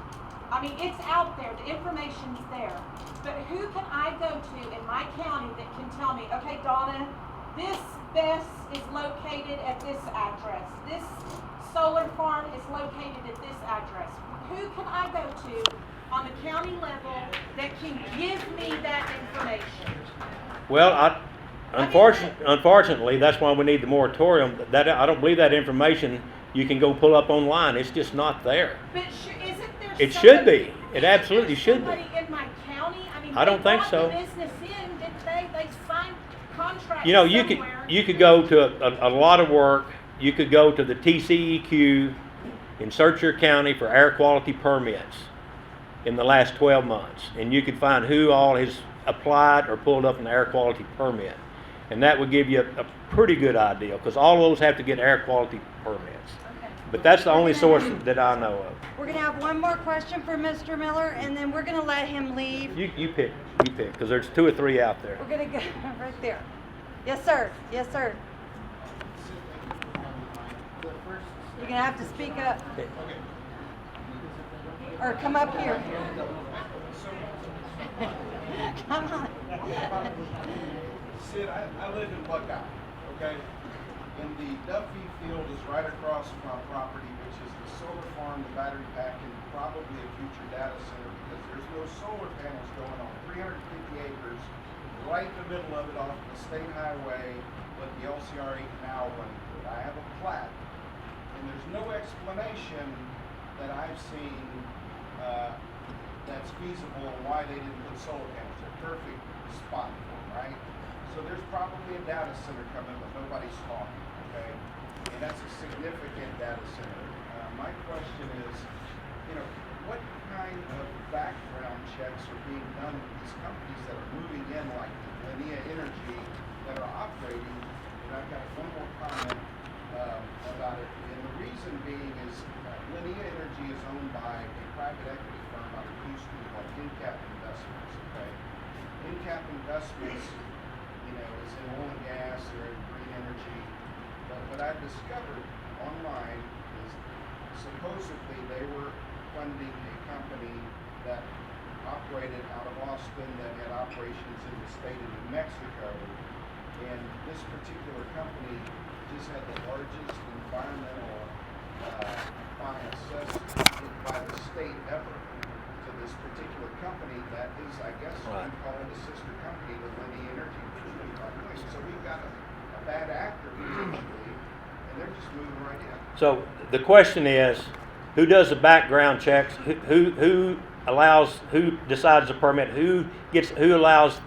I mean, it's out there, the information's there, but who can I go to in my county that can tell me, okay, Donna, this BESS is located at this address. This solar farm is located at this address. Who can I go to on the county level that can give me that information? Well, unfortunately, that's why we need the moratorium. I don't believe that information you can go pull up online. It's just not there. But isn't there? It should be. It absolutely should be. Somebody in my county? I mean, I don't think so. They brought the business in, didn't they? They signed contracts you could go to a lot of work. You could go to the TCEQ and search your county for air quality permits in the last 12 months, and you could find who all has applied or pulled up an air quality permit, and that would give you a pretty good idea, because all of those have to get air quality permits. Okay. But that's the only source that I know of. We're going to have one more question for Mr. Miller, and then we're going to let him leave. You pick, because there's 2 or 3 out there. We're going to go right there. Yes, sir. Yes, sir. You're going to have to speak up. Or come up here. Come on. Sid, I live in Buckeye, okay? And the Duffy Field is right across from our property, which is the solar farm, the battery pack, and probably a future data center, because there's no solar panels going on. 350 acres, right in the middle of it off the state highway, but the LCRA canal running through it. I have a plat, and there's no explanation that I've seen that's feasible and why they didn't put solar panels. They're perfect spot for them, right? So there's probably a data center coming, but nobody's talking, okay? And that's a significant data center. My question is, what kind of background checks are being done with these companies that are moving in, like Linnea Energy, that are operating and I've got one more comment about it. And the reason being is Linnea Energy is owned by a private equity firm out of Houston called InCap Investments. Okay, InCap Investments, you know, is in oil and gas or in green energy. But what I've discovered online is supposedly they were funding a company that operated out of Austin that had operations in the state of New Mexico. And this particular company just had the largest environmental fine assessed by the state ever to this particular company that is, I guess, Right. we call it a sister company to Linnea Energy, which we are doing. So we've got a bad actor potentially, and they're just moving right in. So the question is, who does the background checks? Who allows? Who decides the permit? Who allows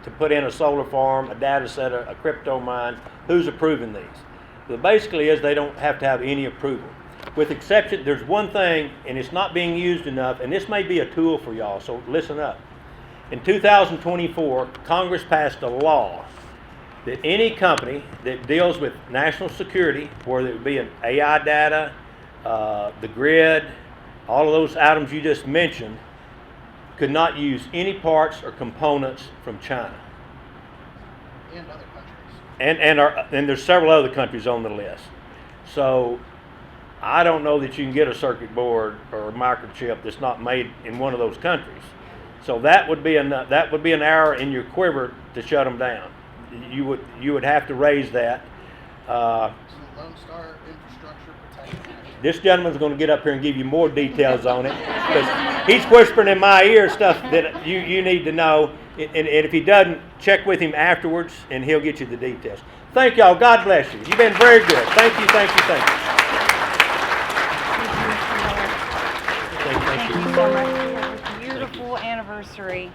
to put in a solar farm, a data center, a crypto mine? Who's approving these? The basically is they don't have to have any approval. With exception, there's one thing, and it's not being used enough, and this may be a tool for y'all, so listen up. In 2024, Congress passed a law that any company that deals with national security, whether it be an AI data, the grid, all of those items you just mentioned, could not use any parts or components from China. And other countries. And there's several other countries on the list. So I don't know that you can get a circuit board or a microchip that's not made in one of those countries. So that would be an arrow in your quiver to shut them down. You would have to raise that. So the Lone Star Infrastructure Protection Act. This gentleman's going to get up here and give you more details on it, because he's whispering in my ear stuff that you need to know. And if he doesn't, check with him afterwards, and he'll get you the details. Thank y'all. God bless you. You've been very good. Thank you. Thank you. Thank you. Thank you so much. Beautiful anniversary.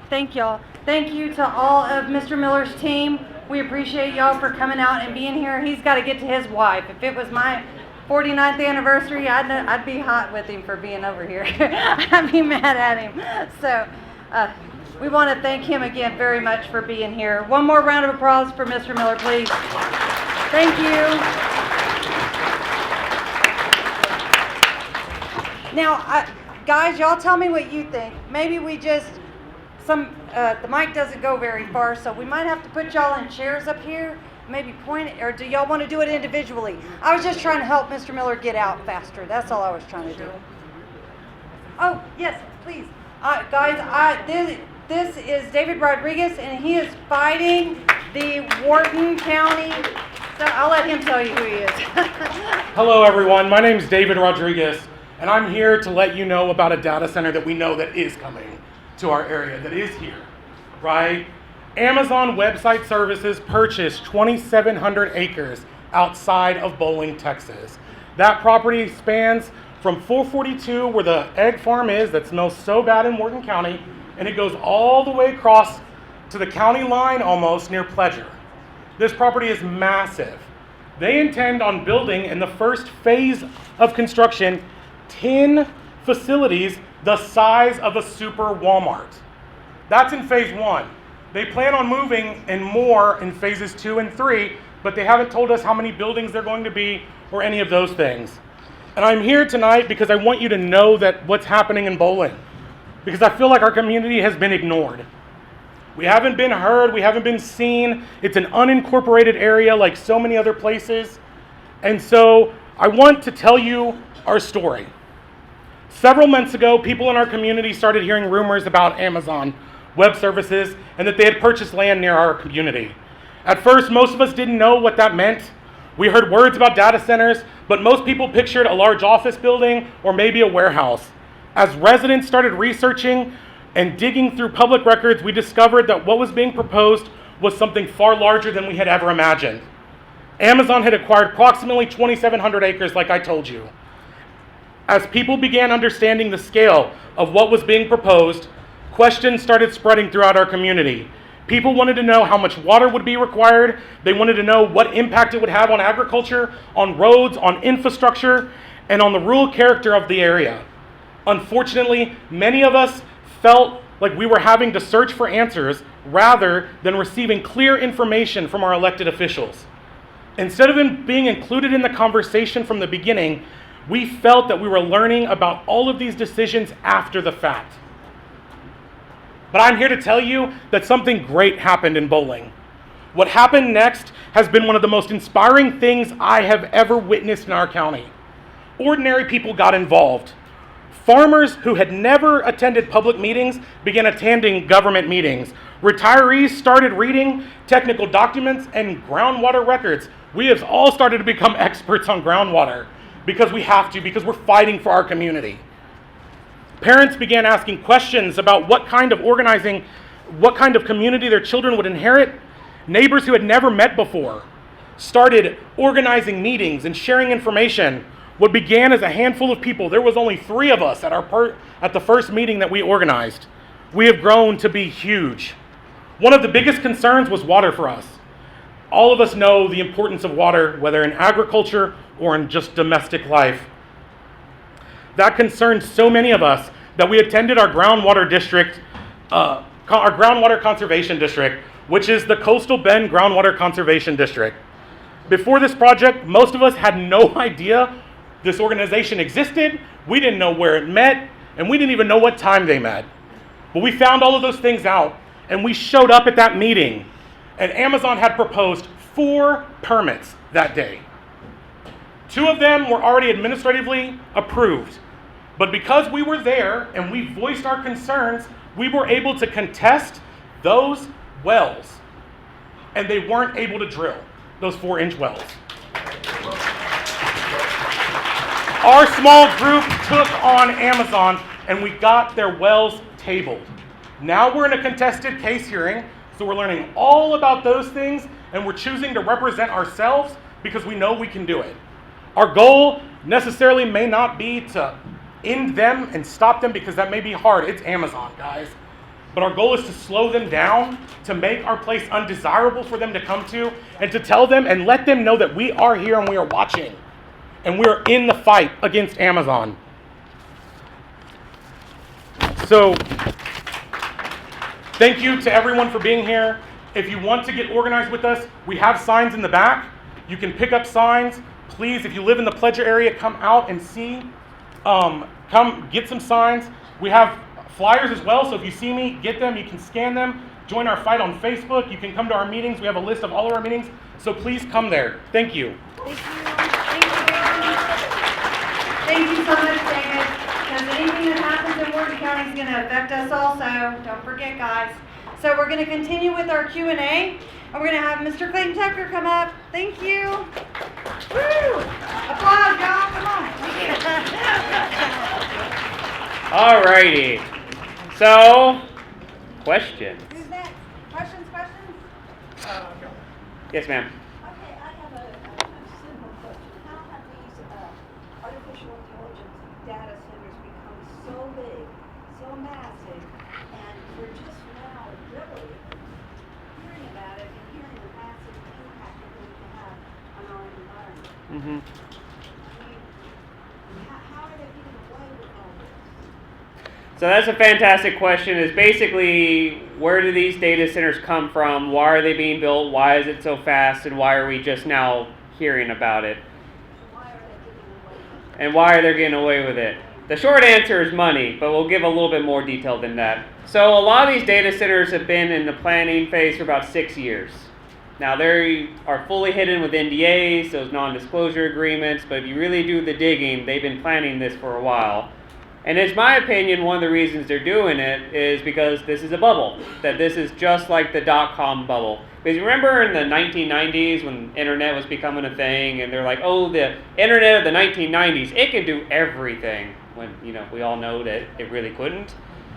Thank y'all. Thank you to all of Mr. Miller's team. We appreciate y'all for coming out and being here. He's got to get to his wife. If it was my 49th anniversary, I'd be hot with him for being over here. I'd be mad at him. So we want to thank him again very much for being here. One more round of applause for Mr. Miller, please. Thank you. Now, guys, y'all tell me what you think. Maybe we just, the mic doesn't go very far, so we might have to put y'all in chairs up here, maybe point it, or do y'all want to do it individually? I was just trying to help Mr. Miller get out faster. That's all I was trying to do. Oh, yes, please. Guys, this is David Rodriguez, and he is fighting the Wharton County. So I'll let him tell you who he is. Hello, everyone. My name is David Rodriguez, and I'm here to let you know about a data center that we know that is coming to our area, that is here, right? Amazon Web Services purchased 2,700 acres outside of Bowling, Texas. That property spans from 442, where the egg farm is, that smells so bad in Wharton County, and it goes all the way across to the county line almost near Pleasure. This property is massive. They intend on building, in the first phase of construction, 10 facilities the size of a super Walmart. That's in phase 1. They plan on moving in more in phases 2 and 3, but they haven't told us how many buildings they're going to be or any of those things. And I'm here tonight because I want you to know that what's happening in Bowling, because I feel like our community has been ignored. We haven't been heard, we haven't been seen. It's an unincorporated area like so many other places. And so I want to tell you our story. Several months ago, people in our community started hearing rumors about Amazon Web Services and that they had purchased land near our community. At first, most of us didn't know what that meant. We heard words about data centers, but most people pictured a large office building or maybe a warehouse. As residents started researching and digging through public records, we discovered that what was being proposed was something far larger than we had ever imagined. Amazon had acquired approximately 2,700 acres, like I told you. As people began understanding the scale of what was being proposed, questions started spreading throughout our community. People wanted to know how much water would be required. They wanted to know what impact it would have on agriculture, on roads, on infrastructure, and on the rural character of the area. Unfortunately, many of us felt like we were having to search for answers rather than receiving clear information from our elected officials. Instead of them being included in the conversation from the beginning, we felt that we were learning about all of these decisions after the fact. But I'm here to tell you that something great happened in Bowling. What happened next has been one of the most inspiring things I have ever witnessed in our county. Ordinary people got involved. Farmers who had never attended public meetings began attending government meetings. Retirees started reading technical documents and groundwater records. We have all started to become experts on groundwater because we have to, because we're fighting for our community. Parents began asking questions about what kind of organizing, what kind of community their children would inherit. Neighbors who had never met before started organizing meetings and sharing information. What began as a handful of people, there was only 3 of us at the first meeting that we organized. We have grown to be huge. One of the biggest concerns was water for us. All of us know the importance of water, whether in agriculture or in just domestic life. That concerned so many of us that we attended our groundwater district, our groundwater conservation district, which is the Coastal Bend Groundwater Conservation District. Before this project, most of us had no idea this organization existed. We didn't know where it met, and we didn't even know what time they met. But we found all of those things out, and we showed up at that meeting, and Amazon had proposed 4 permits that day. 2 of them were already administratively approved. But because we were there and we voiced our concerns, we were able to contest those wells. And they weren't able to drill those 4-inch wells. Our small group took on Amazon and we got their wells tabled. Now we're in a contested case hearing, so we're learning all about those things and we're choosing to represent ourselves because we know we can do it. Our goal necessarily may not be to end them and stop them because that may be hard. It's Amazon, guys. But our goal is to slow them down, to make our place undesirable for them to come to, and to tell them and let them know that we are here and we are watching. And we are in the fight against Amazon. So, thank you to everyone for being here. If you want to get organized with us, we have signs in the back. You can pick up signs. Please, if you live in the Pledger area, come out and see. Come get some signs. We have flyers as well, so if you see me, get them. You can scan them. Join our fight on Facebook. You can come to our meetings. We have a list of all of our meetings, so please come there. Thank you. Thank you. Thank you so much, David. Because anything that happens in Morgan County is going to affect us also. Don't forget, guys. So we're going to continue with our Q&A, and we're going to have Mr. Clayton Tucker come up. Thank you. Woo! Applause, y'all. Come on. Alrighty. So, questions. Who's next? Questions? Yes, ma'am. Okay, I have a simple question. How have these artificial intelligence data centers become so big, so massive, and we're just now really hearing about it and hearing the massive impact that they can have on our environment? Mm-hmm. I mean, how are they getting away with all this? So that's a fantastic question. Is basically, where do these data centers come from? Why are they being built? Why is it so fast? And why are we just now hearing about it? And why are they getting away with it? The short answer is money, but we'll give a little bit more detail than that. So a lot of these data centers have been in the planning phase for about 6 years. Now they are fully hidden with NDAs, those non-disclosure agreements, but if you really do the digging, they've been planning this for a while. And it's my opinion, one of the reasons they're doing it is because this is a bubble. That this is just like the dot-com bubble. Because you remember in the 1990s when internet was becoming a thing, and they're like, oh, the internet of the 1990s, it can do everything. When, we all know that it really couldn't.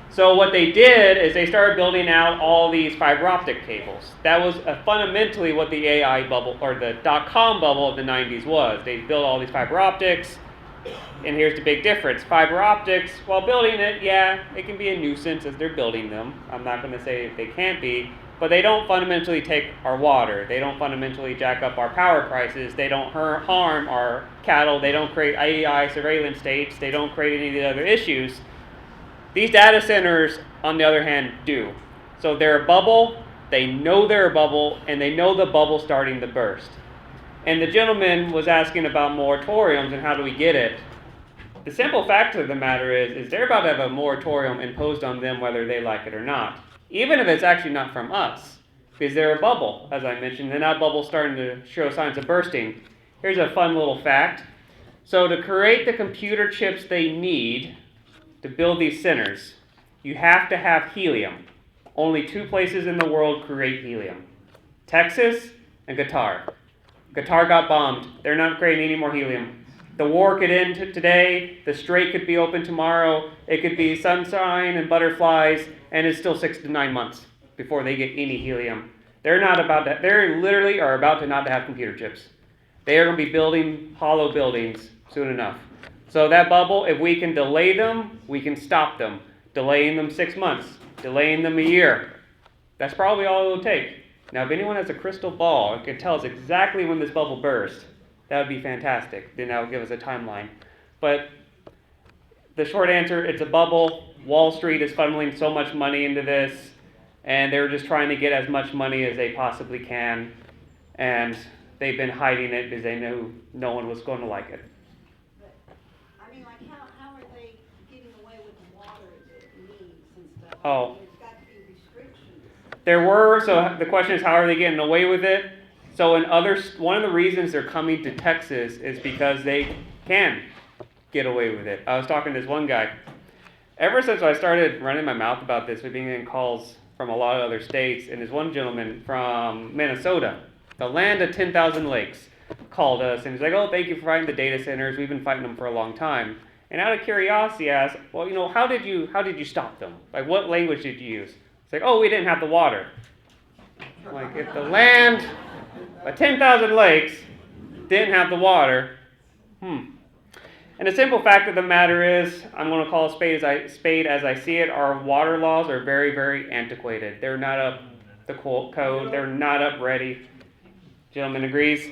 So what they did is they started building out all these fiber optic cables. That was fundamentally what the AI bubble, or the dot-com bubble of the 90s was. They built all these fiber optics. And here's the big difference. Fiber optics, while building it, yeah, it can be a nuisance as they're building them. I'm not going to say they can't be, but they don't fundamentally take our water. They don't fundamentally jack up our power prices. They don't harm our cattle. They don't create AI surveillance states. They don't create any of the other issues. These data centers on the other hand, do. So they're a bubble, they know they're a bubble, and they know the bubble's starting to burst. And the gentleman was asking about moratoriums and how do we get it. The simple fact of the matter is they're about to have a moratorium imposed on them whether they like it or not. Even if it's actually not from us, because they're a bubble, as I mentioned, and that bubble's starting to show signs of bursting. Here's a fun little fact. So to create the computer chips they need to build these centers, you have to have helium. Only 2 places in the world create helium. Texas and Qatar. Qatar got bombed. They're not creating any more helium. The war could end today, the strait could be open tomorrow, it could be sunshine and butterflies, and it's still 6 to 9 months before they get any helium. They literally are about to not have computer chips. They are going to be building hollow buildings soon enough. So that bubble, if we can delay them, we can stop them. Delaying them 6 months, delaying them a year. That's probably all it'll take. Now, if anyone has a crystal ball and can tell us exactly when this bubble burst, that would be fantastic. Then that would give us a timeline. But the short answer, it's a bubble. Wall Street is funneling so much money into this, and they're just trying to get as much money as they possibly can. And they've been hiding it because they knew no one was going to like it. But, I mean, like, how are they getting away with the water needs and stuff? Oh. There's got to be restrictions. There were, so the question is, how are they getting away with it? So one of the reasons they're coming to Texas is because they can get away with it. I was talking to this one guy. Ever since I started running my mouth about this, we've been getting calls from a lot of other states, and this one gentleman from Minnesota, the land of 10,000 lakes, called us, and he's like, oh, thank you for fighting the data centers. We've been fighting them for a long time. And out of curiosity, I asked, well, how did you stop them? Like, what language did you use? It's like, oh, we didn't have the water. Like, if the land of 10,000 lakes didn't have the water, And the simple fact of the matter is, I'm going to call a spade as I see it, our water laws are very, very antiquated. They're not up the code. They're not up ready. Gentleman agrees.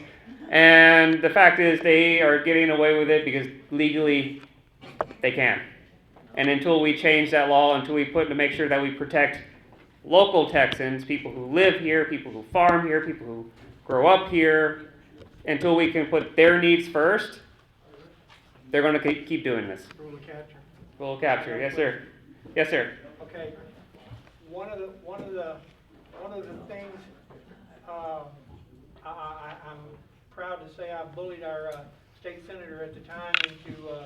And the fact is they are getting away with it because legally they can. And until we change that law, until we put to make sure that we protect local Texans, people who live here, people who farm here, people who grow up here, until we can put their needs first, they're going to keep doing this. Rule of capture. Rule of capture, yes, sir. Yes, sir. Okay. One of the things I'm proud to say I bullied our state senator at the time into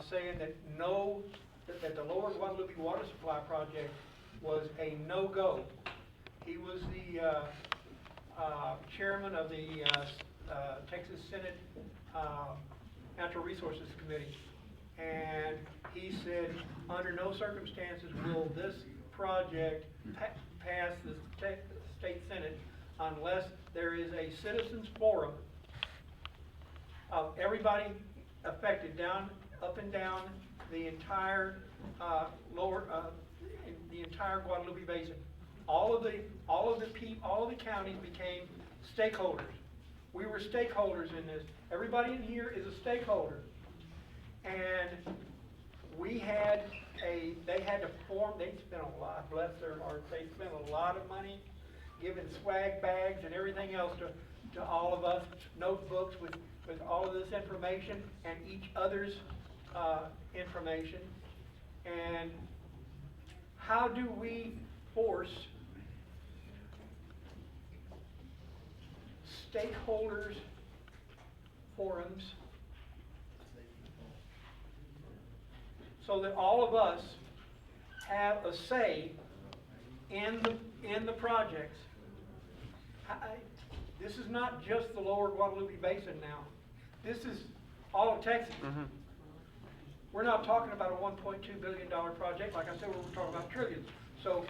saying that that the Lower Guadalupe Water Supply Project was a no-go. He was the chairman of the Texas Senate Natural Resources Committee, and he said under no circumstances will this project pass the state Senate unless there is a citizens forum of everybody affected up and down the entire the entire Guadalupe Basin. All of the counties became stakeholders. We were stakeholders in this. Everybody in here is a stakeholder. And they had to form, they spent a lot, bless their hearts, they spent a lot of money giving swag bags and everything else to all of us, notebooks with all of this information and each other's information. And how do we force stakeholders forums so that all of us have a say in the projects? This is not just the Lower Guadalupe Basin now. This is all of Texas. Mm-hmm. We're not talking about a $1.2 billion project. Like I said, we're talking about trillions. So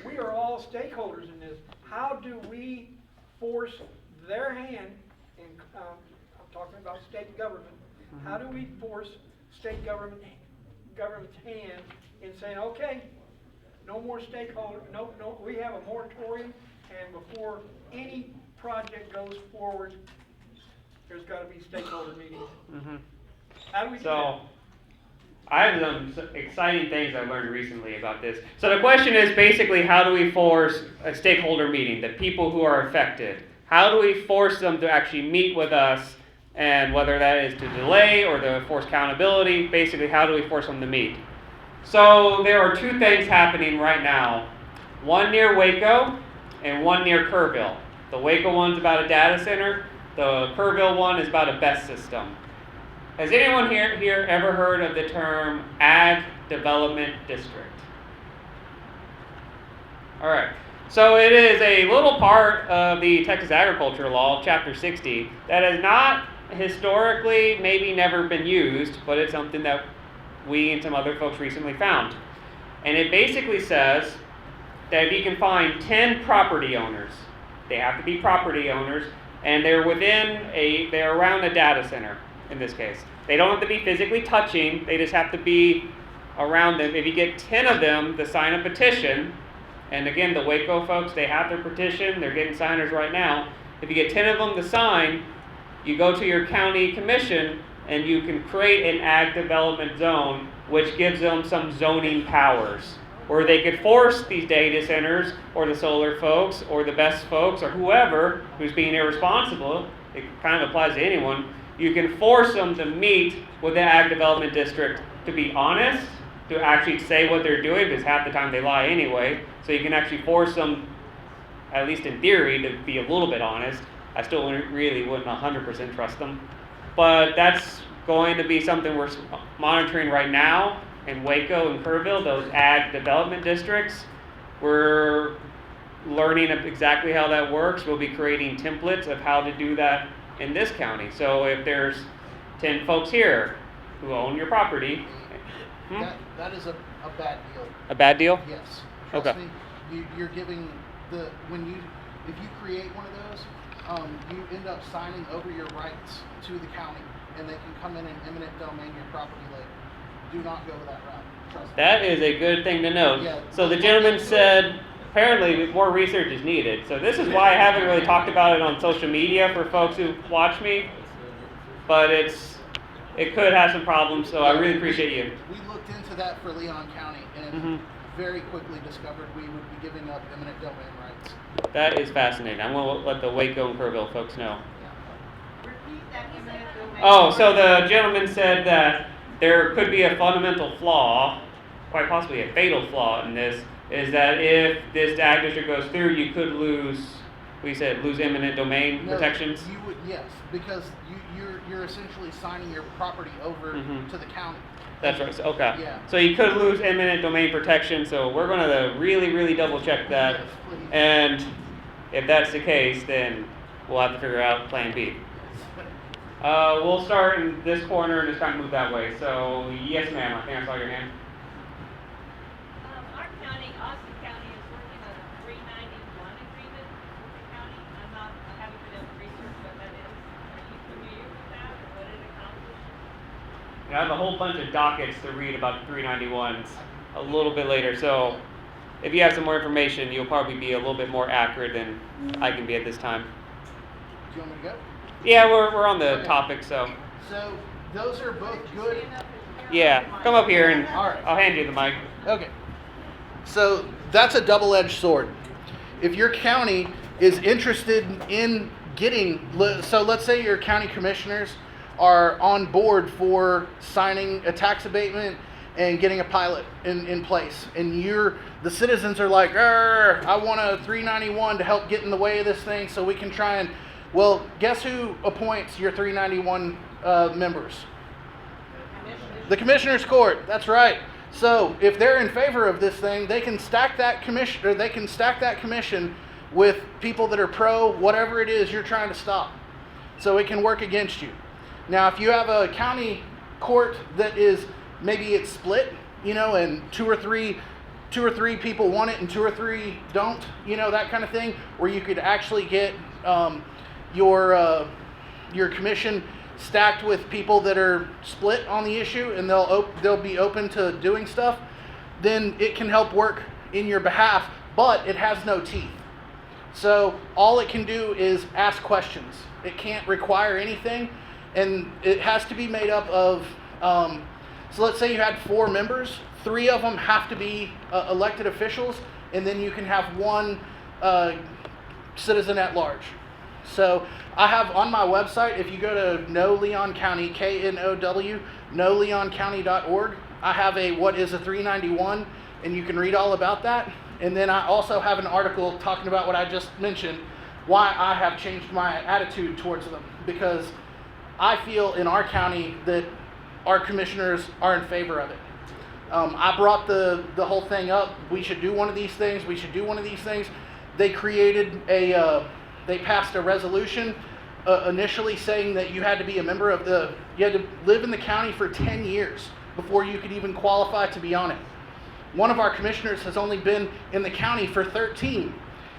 we are all stakeholders in this. How do we force their hand, and I'm talking about state government, how do we force state government's hand in saying, okay, no more stakeholder, no, we have a moratorium, and before any project goes forward, there's got to be stakeholder meetings. Mm-hmm. How do we do So, that? I have some exciting things I learned recently about this. So the question is basically, how do we force a stakeholder meeting, the people who are affected? How do we force them to actually meet with us, and whether that is to delay or to force accountability, basically how do we force them to meet? So there are two things happening right now. One near Waco and one near Kerrville. The Waco one's about a data center. The Kerrville one is about a BESS system. Has anyone here ever heard of the term Ag Development District? All right. So it is a little part of the Texas Agriculture Law, Chapter 60, that has not historically maybe never been used, but it's something that we and some other folks recently found. And it basically says that if you can find 10 property owners, they have to be property owners, and they're around a data center in this case. They don't have to be physically touching, they just have to be around them. If you get 10 of them to sign a petition, and again, the Waco folks, they have their petition, they're getting signers right now. If you get 10 of them to sign, you go to your county commission and you can create an ag development zone, which gives them some zoning powers. Or they could force these data centers, or the solar folks, or the BESS folks, or whoever who's being irresponsible, it kind of applies to anyone, you can force them to meet with the ag development district to be honest, to actually say what they're doing, because half the time they lie anyway. So you can actually force them, at least in theory, to be a little bit honest. I still really wouldn't 100% trust them. But that's going to be something we're monitoring right now in Waco and Kerrville, those ag development districts. We're learning exactly how that works. We'll be creating templates of how to do that in this county. So if there's 10 folks here who own your property, That is a bad deal. A bad deal? Yes. Okay. Trust me, you're giving if you create one of those, you end up signing over your rights to the county, and they can come in and eminent domain your property later. Do not go that route. Trust me. That is a good thing to know. Yeah. So the gentleman said apparently more research is needed. So this is why I haven't really talked about it on social media for folks who watch me. But it could have some problems, so I really appreciate you. We looked into that for Leon County and very quickly discovered we would be giving up eminent domain rights. That is fascinating. I'm going to let the Waco and Kerrville folks know. Repeat that eminent domain. Oh, so the gentleman said that there could be a fundamental flaw, quite possibly a fatal flaw in this, is that if this ag district goes through, you could lose eminent domain protections? You would, yes, because you're essentially signing your property over to the county. That's right. So, okay. Yeah. So you could lose eminent domain protection. So we're going to really, really double check that. Yes, please. And if that's the case, then we'll have to figure out Plan B. We'll start in this corner and just kind of move that way. So yes, ma'am. I think I saw your hand. Our county, Austin County, is working on a 391 agreement with the county. I haven't been able to research what that is. Are you familiar with that, or what it accomplishes? I have a whole bunch of dockets to read about the 391s a little bit later. So if you have some more information, you'll probably be a little bit more accurate than I can be at this time. Do you want me to go? Yeah, we're on the topic, so. So those are both good. Yeah, come up here and All right. I'll hand you the mic. Okay. So that's a double-edged sword. If your county is interested in getting, so let's say your county commissioners are on board for signing a tax abatement and getting a pilot in place, and the citizens are like, I want a 391 to help get in the way of this thing so we can try and, well, guess who appoints your 391 members? The Commissioner's Court. That's right. So if they're in favor of this thing, they can stack that commission with people that are pro whatever it is you're trying to stop, so it can work against you. Now, if you have a county court that is maybe it's split, and two or three people want it and two or three don't, that kind of thing, where you could actually get your commission stacked with people that are split on the issue, and they'll be open to doing stuff, then it can help work in your behalf, but it has no teeth. So all it can do is ask questions. It can't require anything, and it has to be made up of So let's say you had 4 members, 3 of them have to be elected officials, and then you can have 1 citizen at large. So I have on my website, if you go to Know Leon County, KNOW, knowleoncounty.org, I have a what is a 391, and you can read all about that. And then I also have an article talking about what I just mentioned, why I have changed my attitude towards them. Because I feel in our county that our commissioners are in favor of it. I brought the whole thing up. We should do one of these things. We should do one of these things. They created they passed a resolution initially saying that you had to be a member of you had to live in the county for 10 years before you could even qualify to be on it. One of our commissioners has only been in the county for 13,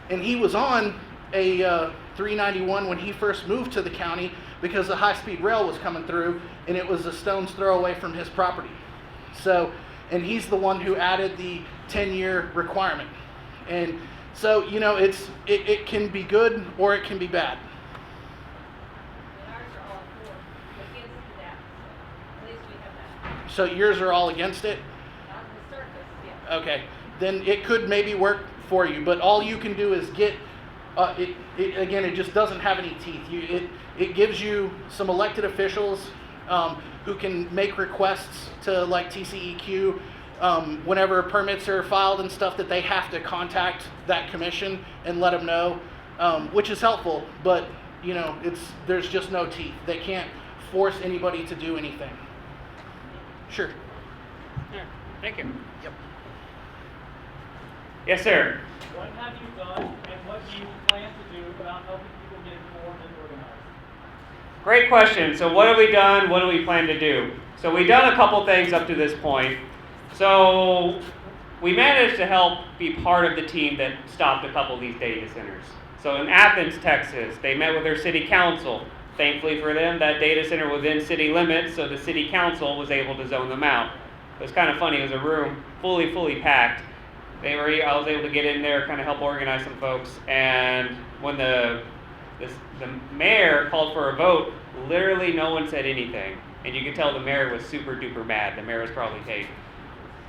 and he was on a 391 when he first moved to the county because the high-speed rail was coming through, and it was a stone's throw away from his property. So, and he's the one who added the 10-year requirement. And so, you know, it can be good or it can be bad. So yours are all against it? Okay, then it could maybe work for you, but all you can do is get, again, it just doesn't have any teeth. It gives you some elected officials who can make requests to like TCEQ whenever permits are filed and stuff, that they have to contact that commission and let them know, which is helpful, but you know, there's just no teeth. They can't force anybody to do anything. Sure. Yeah, thank you. Yep. Yes, sir. What have you done and what do you plan to do about helping people get informed and organized? Great question. So what have we done? What do we plan to do? So we've done a couple things up to this point. So we managed to help be part of the team that stopped a couple of these data centers. So in Athens, Texas, they met with their city council. Thankfully for them, that data center was within city limits, so the city council was able to zone them out. It was kind of funny. It was a room fully packed. I was able to get in there, kind of help organize some folks. And when the mayor called for a vote, literally no one said anything. And you could tell the mayor was super duper mad. The mayor was probably hating.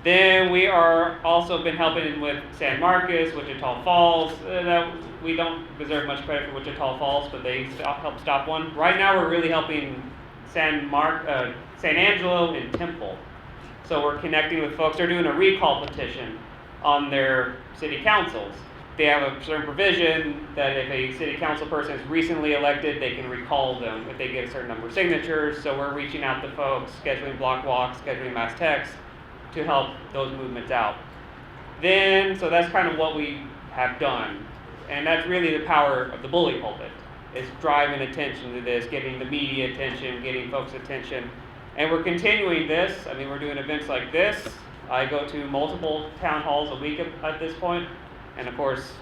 Then we are also been helping with San Marcos, Wichita Falls. We don't deserve much credit for Wichita Falls, but they helped stop one. Right now we're really helping San Angelo and Temple. So we're connecting with folks. They're doing a recall petition on their city councils. They have a certain provision that if a city council person is recently elected, they can recall them if they get a certain number of signatures. So we're reaching out to folks, scheduling block walks, scheduling mass texts to help those movements out. So that's kind of what we have done. And that's really the power of the bully pulpit, is driving attention to this, getting the media attention, getting folks' attention. And we're continuing this. I mean, we're doing events like this. I go to multiple town halls a week at this point. And of course,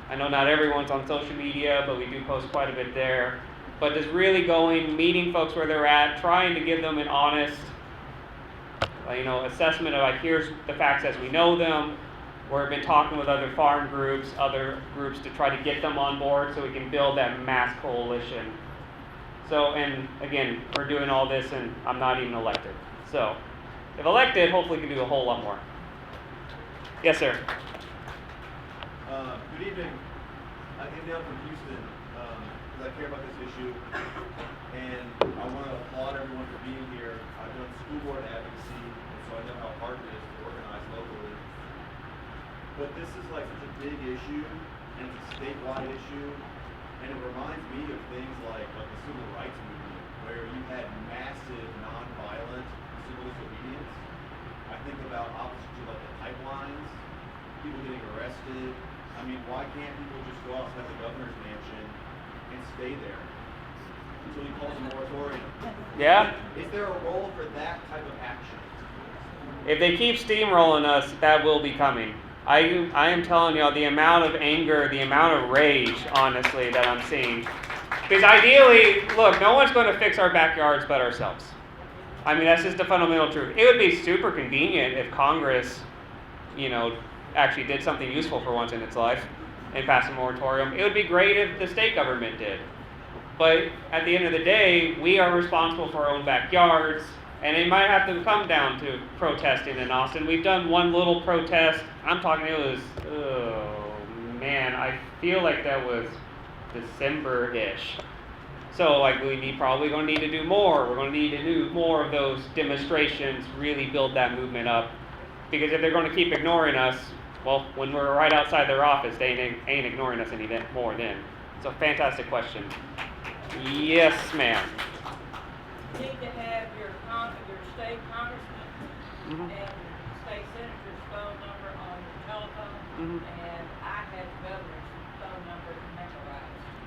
I know not everyone's on social media, but we do post quite a bit there. But just really going, meeting folks where they're at, trying to give them an honest, assessment of like, here's the facts as we know them. We've been talking with other farm groups, other groups to try to get them on board so we can build that mass coalition. So, and again, we're doing all this and I'm not even elected. So, if elected, hopefully we can do a whole lot more. Yes, sir. Good evening. I came down from Houston because I care about this issue, and I want to applaud everyone for being here. I've done school board advocacy, and so I know how hard it is to organize locally. But this is like such a big issue, and it's a statewide issue, and it reminds me of things like the civil rights movement, where you had massive nonviolent civil disobedience. I think about opposite to like the pipelines, people getting arrested. I mean, why can't people just go outside the governor's mansion and stay there until he calls a moratorium? Yeah. Is there a role for that type of action? If they keep steamrolling us, that will be coming. I am telling you, the amount of anger, the amount of rage, honestly, that I'm seeing. Because ideally, look, no one's going to fix our backyards but ourselves. I mean, that's just the fundamental truth. It would be super convenient if Congress, actually did something useful for once in its life and passed a moratorium. It would be great if the state government did. But at the end of the day, we are responsible for our own backyards. And it might have to come down to protesting in Austin. We've done one little protest. I'm talking, it was, oh man, I feel like that was December-ish. So like probably going to need to do more. We're going to need to do more of those demonstrations, really build that movement up. Because if they're going to keep ignoring us, well, when we're right outside their office, they ain't ignoring us any more then. It's a fantastic question. Yes, ma'am. You need to have your state congressman and state senator's phone number on your telephone, and I had the governor's phone number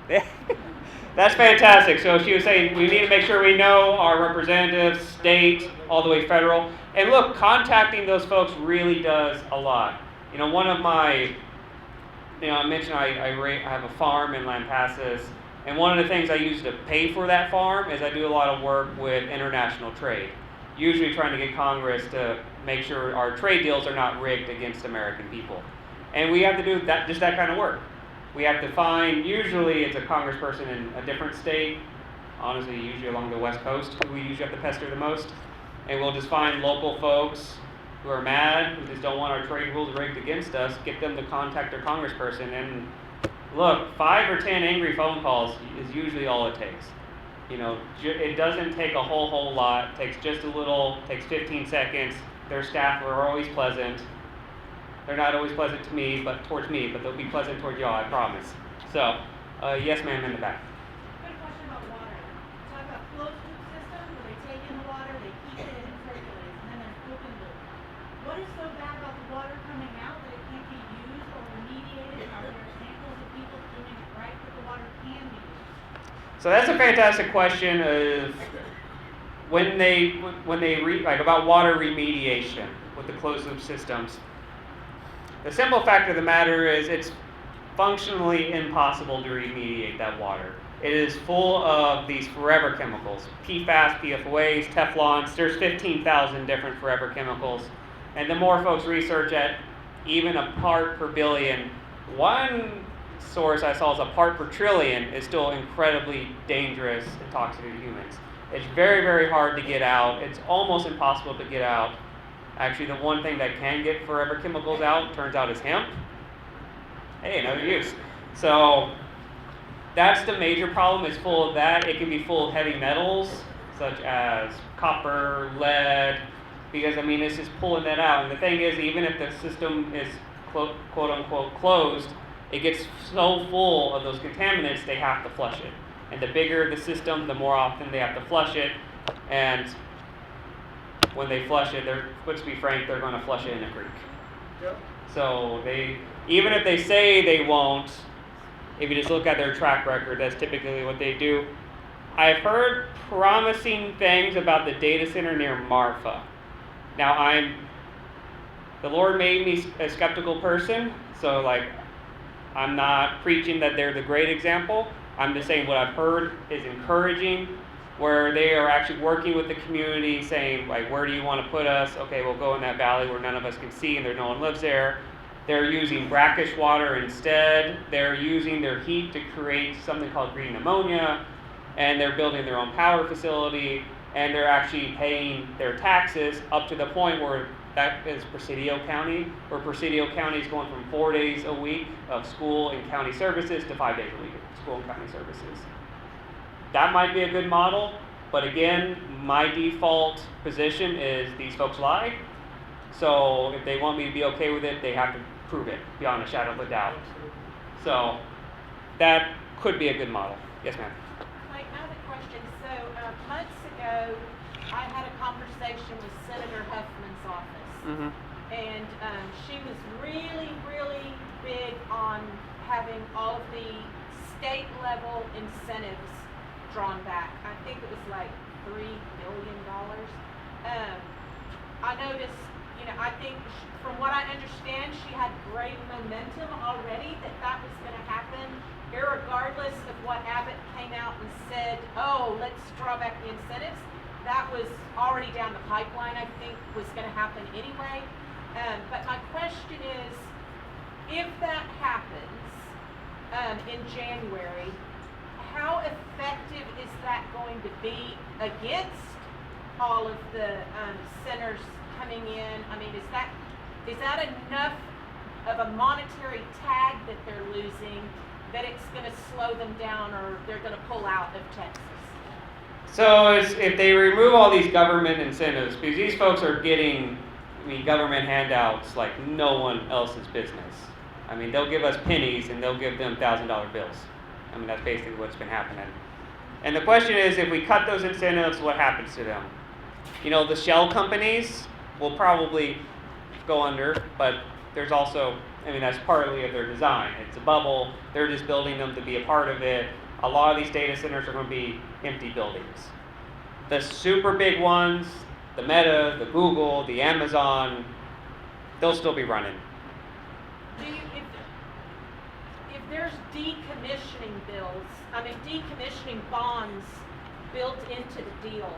memorized. That's fantastic. So she was saying we need to make sure we know our representatives, state, all the way federal. And look, contacting those folks really does a lot. You know, one of my, I mentioned I have a farm in Lampasas, and one of the things I use to pay for that farm is I do a lot of work with international trade, usually trying to get Congress to make sure our trade deals are not rigged against American people. And we have to do that, just that kind of work. We have to find, usually it's a congressperson in a different state, honestly usually along the West Coast, who we usually have to pester the most. And we'll just find local folks who are mad, who just don't want our trade rules rigged against us, get them to contact their congressperson. And look, 5 or 10 angry phone calls is usually all it takes. You know, it doesn't take a whole lot. It takes just a little, takes 15 seconds. Their staff are always pleasant. They're not always pleasant to me, but towards me, but they'll be pleasant towards y'all, I promise. So, yes ma'am, in the back. Good question about water. Talk about closed loop system, where they take in the water, they keep it and it circulates, and then there's open loop. What is so bad about the water coming out that it can't be used or remediated? Are there examples of people doing it right that the water can be used? So that's a fantastic question of when they like about water remediation with the closed loop systems. The simple fact of the matter is it's functionally impossible to remediate that water. It is full of these forever chemicals, PFAS, PFOAs, Teflons. There's 15,000 different forever chemicals. And the more folks research at even a part per billion, one source I saw is a part per trillion is still incredibly dangerous and toxic to humans. It's very, very hard to get out. It's almost impossible to get out. Actually, the one thing that can get forever chemicals out, turns out, is hemp. Hey, another use. So that's the major problem. It's full of that. It can be full of heavy metals, such as copper, lead, because, I mean, it's just pulling that out. And the thing is, even if the system is quote-unquote closed, it gets so full of those contaminants, they have to flush it. And the bigger the system, the more often they have to flush it. And when they flush it, let's be frank, they're going to flush it in a creek. Yep. So even if they say they won't, if you just look at their track record, that's typically what they do. I've heard promising things about the data center near Marfa. Now the Lord made me a skeptical person, so I'm not preaching that they're the great example. I'm just saying what I've heard is encouraging, where they are actually working with the community, saying, where do you want to put us? Okay, we'll go in that valley where none of us can see and no one lives there. They're using brackish water instead. They're using their heat to create something called green ammonia, and they're building their own power facility, and they're actually paying their taxes up to the point where that is Presidio County, where Presidio County is going from 4 days a week of school and county services to 5 days a week of school and county services. That might be a good model, but again, my default position is these folks lie. So if they want me to be okay with it, they have to prove it beyond a shadow of a doubt. So that could be a good model. Yes, ma'am. Mike, I have a question. So months ago, I had a conversation with Senator Huffman's office. Mm-hmm. And she was really, really big on having all of the state level incentives drawn back. I think it was like $3 billion. I noticed, I think from what I understand, she had great momentum already that was going to happen, irregardless of what Abbott came out and said, oh, let's draw back the incentives. That was already down the pipeline, I think, was going to happen anyway. But my question is, if that happens in January, how effective is that going to be against all of the centers coming in? I mean, is that enough of a monetary tag that they're losing that it's going to slow them down, or they're going to pull out of Texas? So if they remove all these government incentives, because these folks are getting, government handouts like no one else's business. I mean, they'll give us pennies and they'll give them $1,000 bills. I mean, that's basically what's been happening. And the question is, if we cut those incentives, what happens to them? The shell companies will probably go under, but there's also, that's partly of their design. It's a bubble. They're just building them to be a part of it. A lot of these data centers are going to be empty buildings. The super big ones, the Meta, the Google, the Amazon, they'll still be running. If there's decommissioning bonds built into the deal,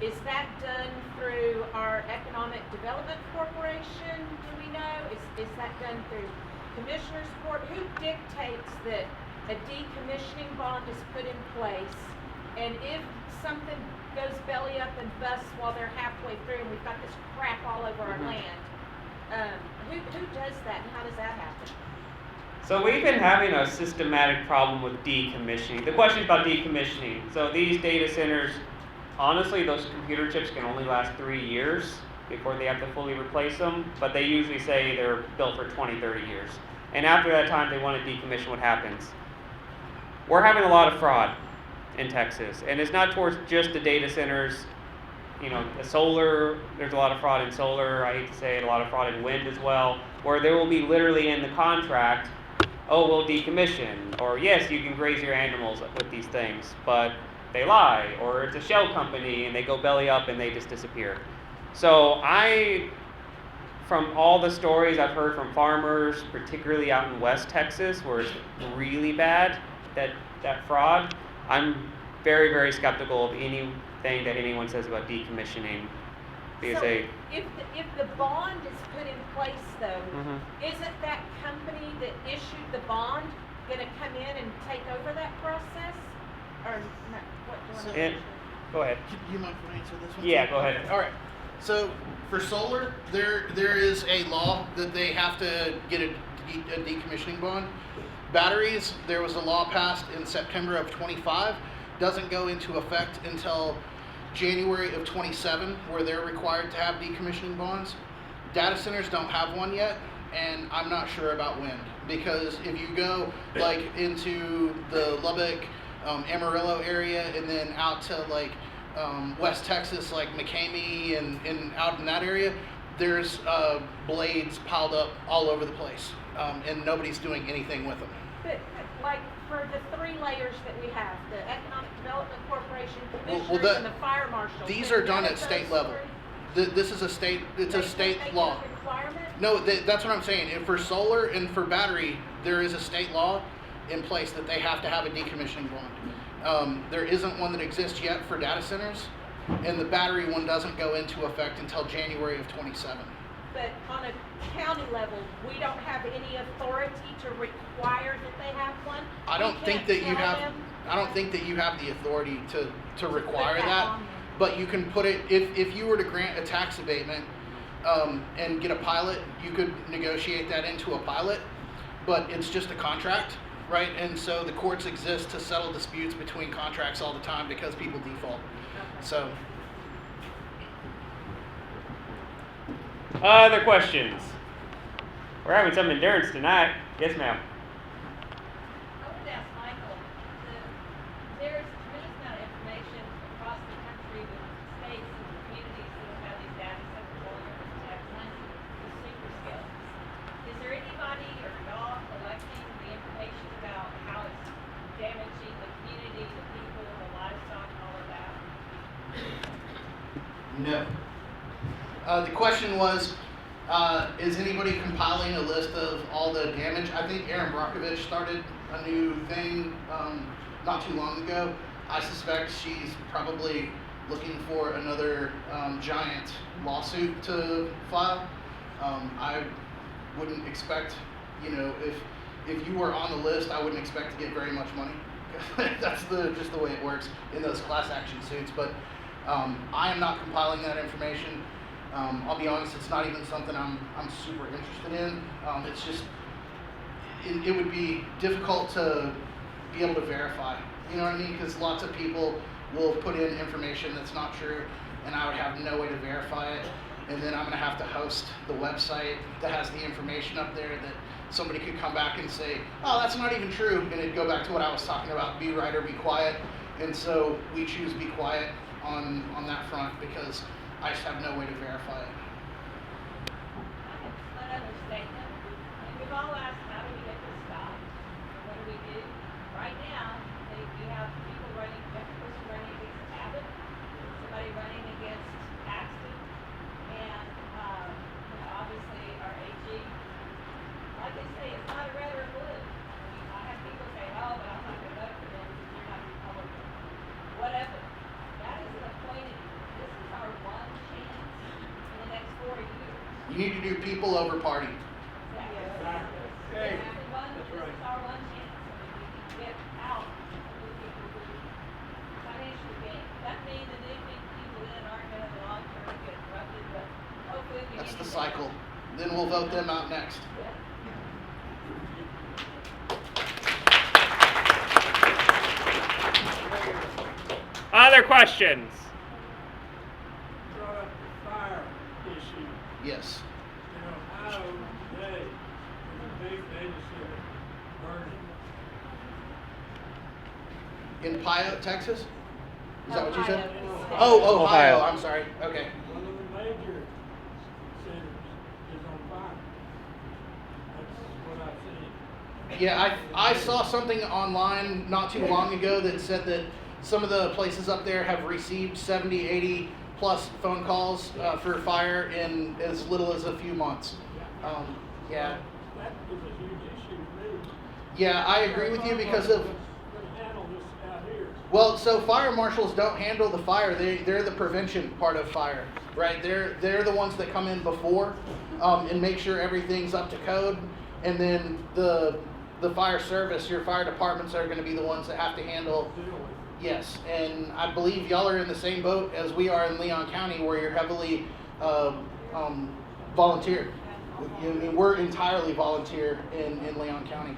is that done through our Economic Development Corporation? Do we know? Is that done through Commissioners Court? Who dictates that a decommissioning bond is put in place? And if something goes belly up and busts while they're halfway through and we've got this crap all over our land, who does that and how does that happen? So we've been having a systematic problem with decommissioning. The question is about decommissioning. So these data centers, honestly, those computer chips can only last 3 years before they have to fully replace them, but they usually say they're built for 20, 30 years. And after that time, they want to decommission. What happens? We're having a lot of fraud in Texas, and it's not towards just the data centers. The solar, there's a lot of fraud in solar. I hate to say it, a lot of fraud in wind as well, where there will be literally in the contract, oh, we'll decommission, or yes, you can graze your animals with these things, but they lie, or it's a shell company and they go belly up and they just disappear. So from all the stories I've heard from farmers, particularly out in West Texas, where it's really bad, that fraud, I'm very, very skeptical of anything that anyone says about decommissioning. Because if the bond is put in place, though, isn't that company that issued the bond going to come in and take over that process? Or no, what do you want to go ahead. Do you mind if I answer this one? Yeah, go ahead. All right. So for solar, there is a law that they have to get a decommissioning bond. Batteries, there was a law passed in September of 25, doesn't go into effect until January of 27, where they're required to have decommissioning bonds. Data centers don't have one yet, and I'm not sure about wind, because if you go like into the Lubbock, Amarillo area, and then out to like West Texas, like McCamey and out in that area, there's blades piled up all over the place, and nobody's doing anything with them. But like for the 3 layers that we have, the Economic Development Corporation, Commissioners, and the Fire Marshal. These are done at state level. This is a state, it's a state law. No, that's what I'm saying. And for solar and for battery, there is a state law in place that they have to have a decommissioning bond. There isn't one that exists yet for data centers, and the battery one doesn't go into effect until January of 27. But on a county level, we don't have any authority to require that they have one. I don't think that you have the authority to require that. But you can put it, if you were to grant a tax abatement and get a pilot, you could negotiate that into a pilot, but it's just a contract, right? And so the courts exist to settle disputes between contracts all the time because people default. So. Other questions? We're having some endurance tonight. Yes, ma'am. I would ask Michael, there's a tremendous amount of information across the country with states and communities that have these data centers all over Texas, the super skills. Is there anybody or y'all collecting the information about how it's damaging the community, the people, the livestock, and all of that? No. The question was, is anybody compiling a list of all the damage? I think Aaron Brockovich started a new thing not too long ago. I suspect she's probably looking for another giant lawsuit to file. I wouldn't expect, if you were on the list, I wouldn't expect to get very much money. That's just the way it works in those class action suits. But I am not compiling that information. I'll be honest, it's not even something I'm super interested in. It's just, it would be difficult to be able to verify. You know what I mean? Because lots of people will put in information that's not true, and I would have no way to verify it. And then I'm going to have to host the website that has the information up there that somebody could come back and say, oh, that's not even true. And it'd go back to what I was talking about, be right or be quiet. And so we choose be quiet on that front because I just have no way to verify it. One other statement. And we've all asked, how do we get this stopped? What do we do? Right now, we have people running, a person running against Abbott, somebody running against Paxton, and obviously our AG. Like I say, it's not a red or a blue. I have people say, oh, but I'm not going to vote for them because you're not Republican. Whatever. That is an appointed. This is our one chance in the next 4 years. You need to do people over party. This is our one chance. We can get out of people who financially gain. That means that they think people in aren't going to long term get corrupted, but hopefully we That's get the it. cycle. Then we'll vote them out next. Other questions? Brought up the fire issue. Yes. In Ohio today, there's a big data center burning. In Pio, Texas? Is that what you said? Ohio. Oh, Ohio. I'm sorry. Okay. One of the major centers is on fire. That's what I've seen. Yeah, I saw something online not too long ago that said that some of the places up there have received 70, 80 plus phone calls for fire in as little as a few months. Yeah. That is a huge issue to me. Yeah, I agree with you because of. Gonna handle this out here. Well, so fire marshals don't handle the fire. They're the prevention part of fire, right? They're the ones that come in before and make sure everything's up to code, and then the fire service, your fire departments are going to be the ones that have to handle. Yes, and I believe y'all are in the same boat as we are in Leon County, where you're heavily volunteer. I mean, we're entirely volunteer in Leon County.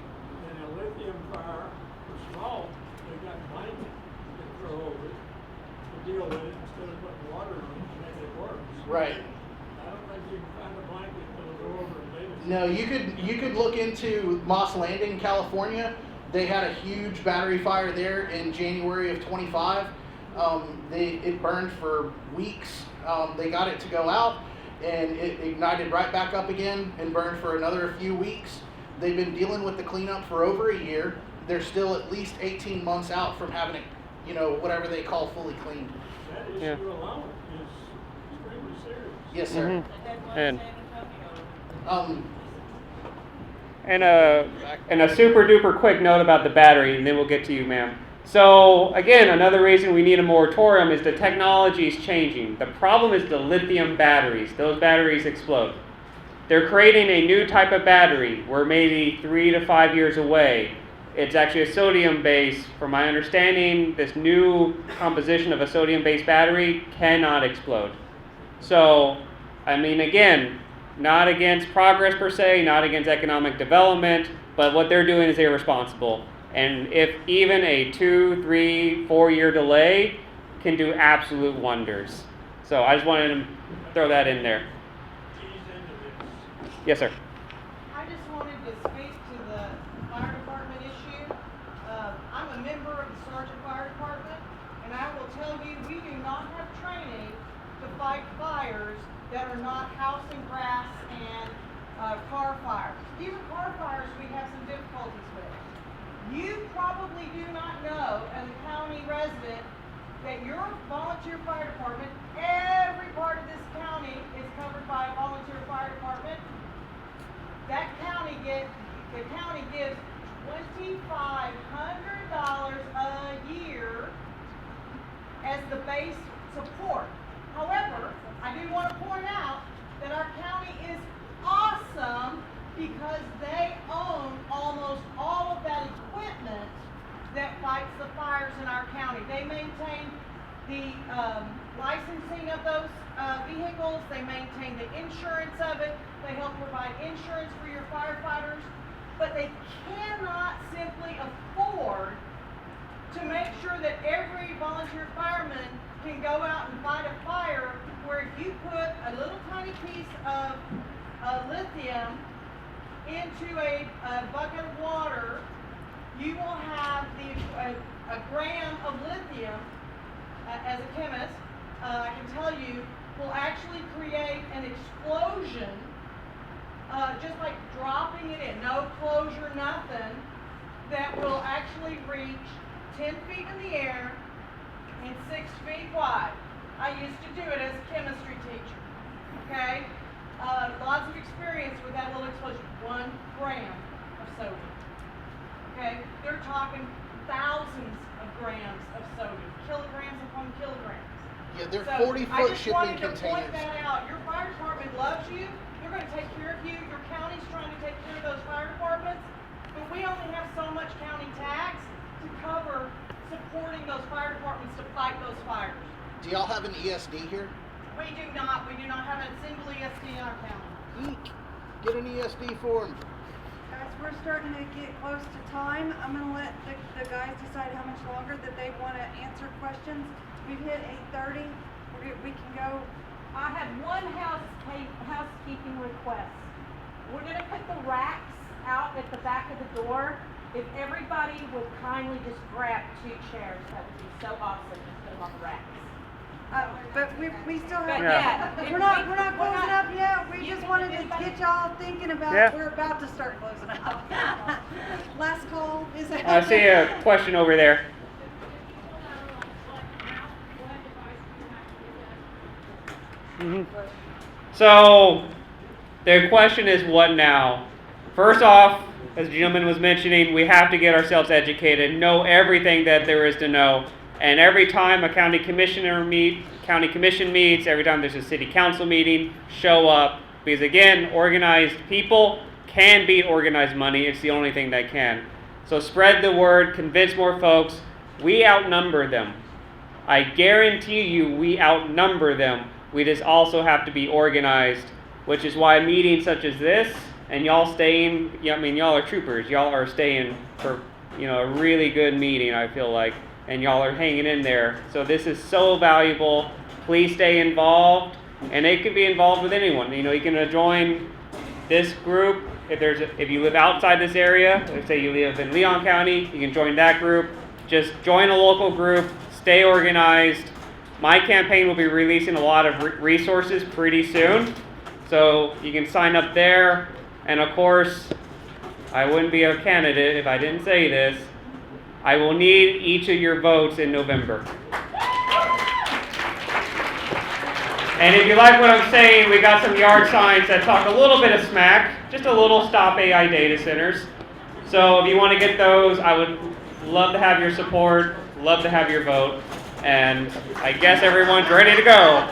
And a lithium fire, for small, they got blankets that throw over it to deal with it instead of putting water on it to make it work. Right. I don't think you can find a blanket that'll go over a data center. No, you could look into Moss Landing, California. They had a huge battery fire there in January of 25. It burned for weeks. They got it to go out, and it ignited right back up again and burned for another few weeks. They've been dealing with the cleanup for over a year. They're still at least 18 months out from having it, whatever they call fully cleaned. That issue alone is extremely serious. Yes, sir. And a super duper quick note about the battery, and then we'll get to you, ma'am. So again, another reason we need a moratorium is the technology is changing. The problem is the lithium batteries. Those batteries explode. They're creating a new type of battery. We're maybe 3 to 5 years away. It's actually a sodium-based. From my understanding, this new composition of a sodium-based battery cannot explode. So, I mean, again, not against progress per se, not against economic development, but what they're doing is irresponsible. And if even a 2, 3, 4 year delay can do absolute wonders. So I just wanted to throw that in there. Yes, sir. I just wanted to speak to the fire department issue. I'm a member of the Sergeant Fire Department, and I will tell you, we do not have training to fight fires that are not house and grass and car fires. Even car fires we have some difficulties with. You probably do not know, as a county resident, that your volunteer fire department, every part of this county is covered by a volunteer fire department. The county gives $2,500 a year as the base support. However, I do want to point out that our county is awesome because they own almost all of that equipment that fights the fires in our county. They maintain the licensing of those vehicles, they maintain the insurance of it, they help provide insurance for your firefighters, but they cannot simply afford to make sure that every volunteer fireman can go out and fight a fire where if you put a little tiny piece of lithium into a bucket of water, you will have a gram of lithium, as a chemist, I can tell you, will actually create an explosion, just like dropping it in, no closure, nothing, that will actually reach 10 feet in the air and 6 feet wide. I used to do it as a chemistry teacher, okay? Lots of experience with that little explosion, 1 gram of sodium, okay? They're talking thousands of grams of sodium, kilograms upon kilograms. Yeah, they're So 40-foot shipping I just wanted to point containers. that out. Your fire department loves you. They're going to take care of you. Your county's trying to take care of those fire departments. But we only have so much county tax to cover supporting those fire departments to fight those fires. Do y'all have an ESD here? We do not. We do not have a single ESD in our county. Eek. Get an ESD for them. Guys, we're starting to get close to time. I'm going to let the guys decide how much longer that they want to answer questions. We've hit 8:30. We can go. I have one housekeeping request. We're gonna put the racks out at the back of the door. If everybody would kindly just grab 2 chairs, that would be so awesome. Just put them on the racks. But we still have. But yeah, We're not closing up yet. We just wanted to get y'all thinking about. Yeah. We're about to start closing up. Last call is. I see a question over there. So the question is, what now? First off, as the gentleman was mentioning, we have to get ourselves educated, know everything that there is to know. And every time a county commission meets, every time there's a city council meeting, show up. Because again, organized people can beat organized money. It's the only thing that can. So spread the word, convince more folks. We outnumber them. I guarantee you we outnumber them. We just also have to be organized, which is why meetings such as this, and y'all staying, I mean, y'all are troopers. Y'all are staying for, a really good meeting, I feel like, and y'all are hanging in there. So this is so valuable. Please stay involved, and they can be involved with anyone. You can join this group. If you live outside this area, let's say you live in Leon County, you can join that group. Just join a local group, stay organized. My campaign will be releasing a lot of resources pretty soon, so you can sign up there. And of course, I wouldn't be a candidate if I didn't say this. I will need each of your votes in November. And if you like what I'm saying, we got some yard signs that talk a little bit of smack, just a little Stop AI Data Centers. So if you want to get those, I would love to have your support, love to have your vote. And I guess everyone's ready to go.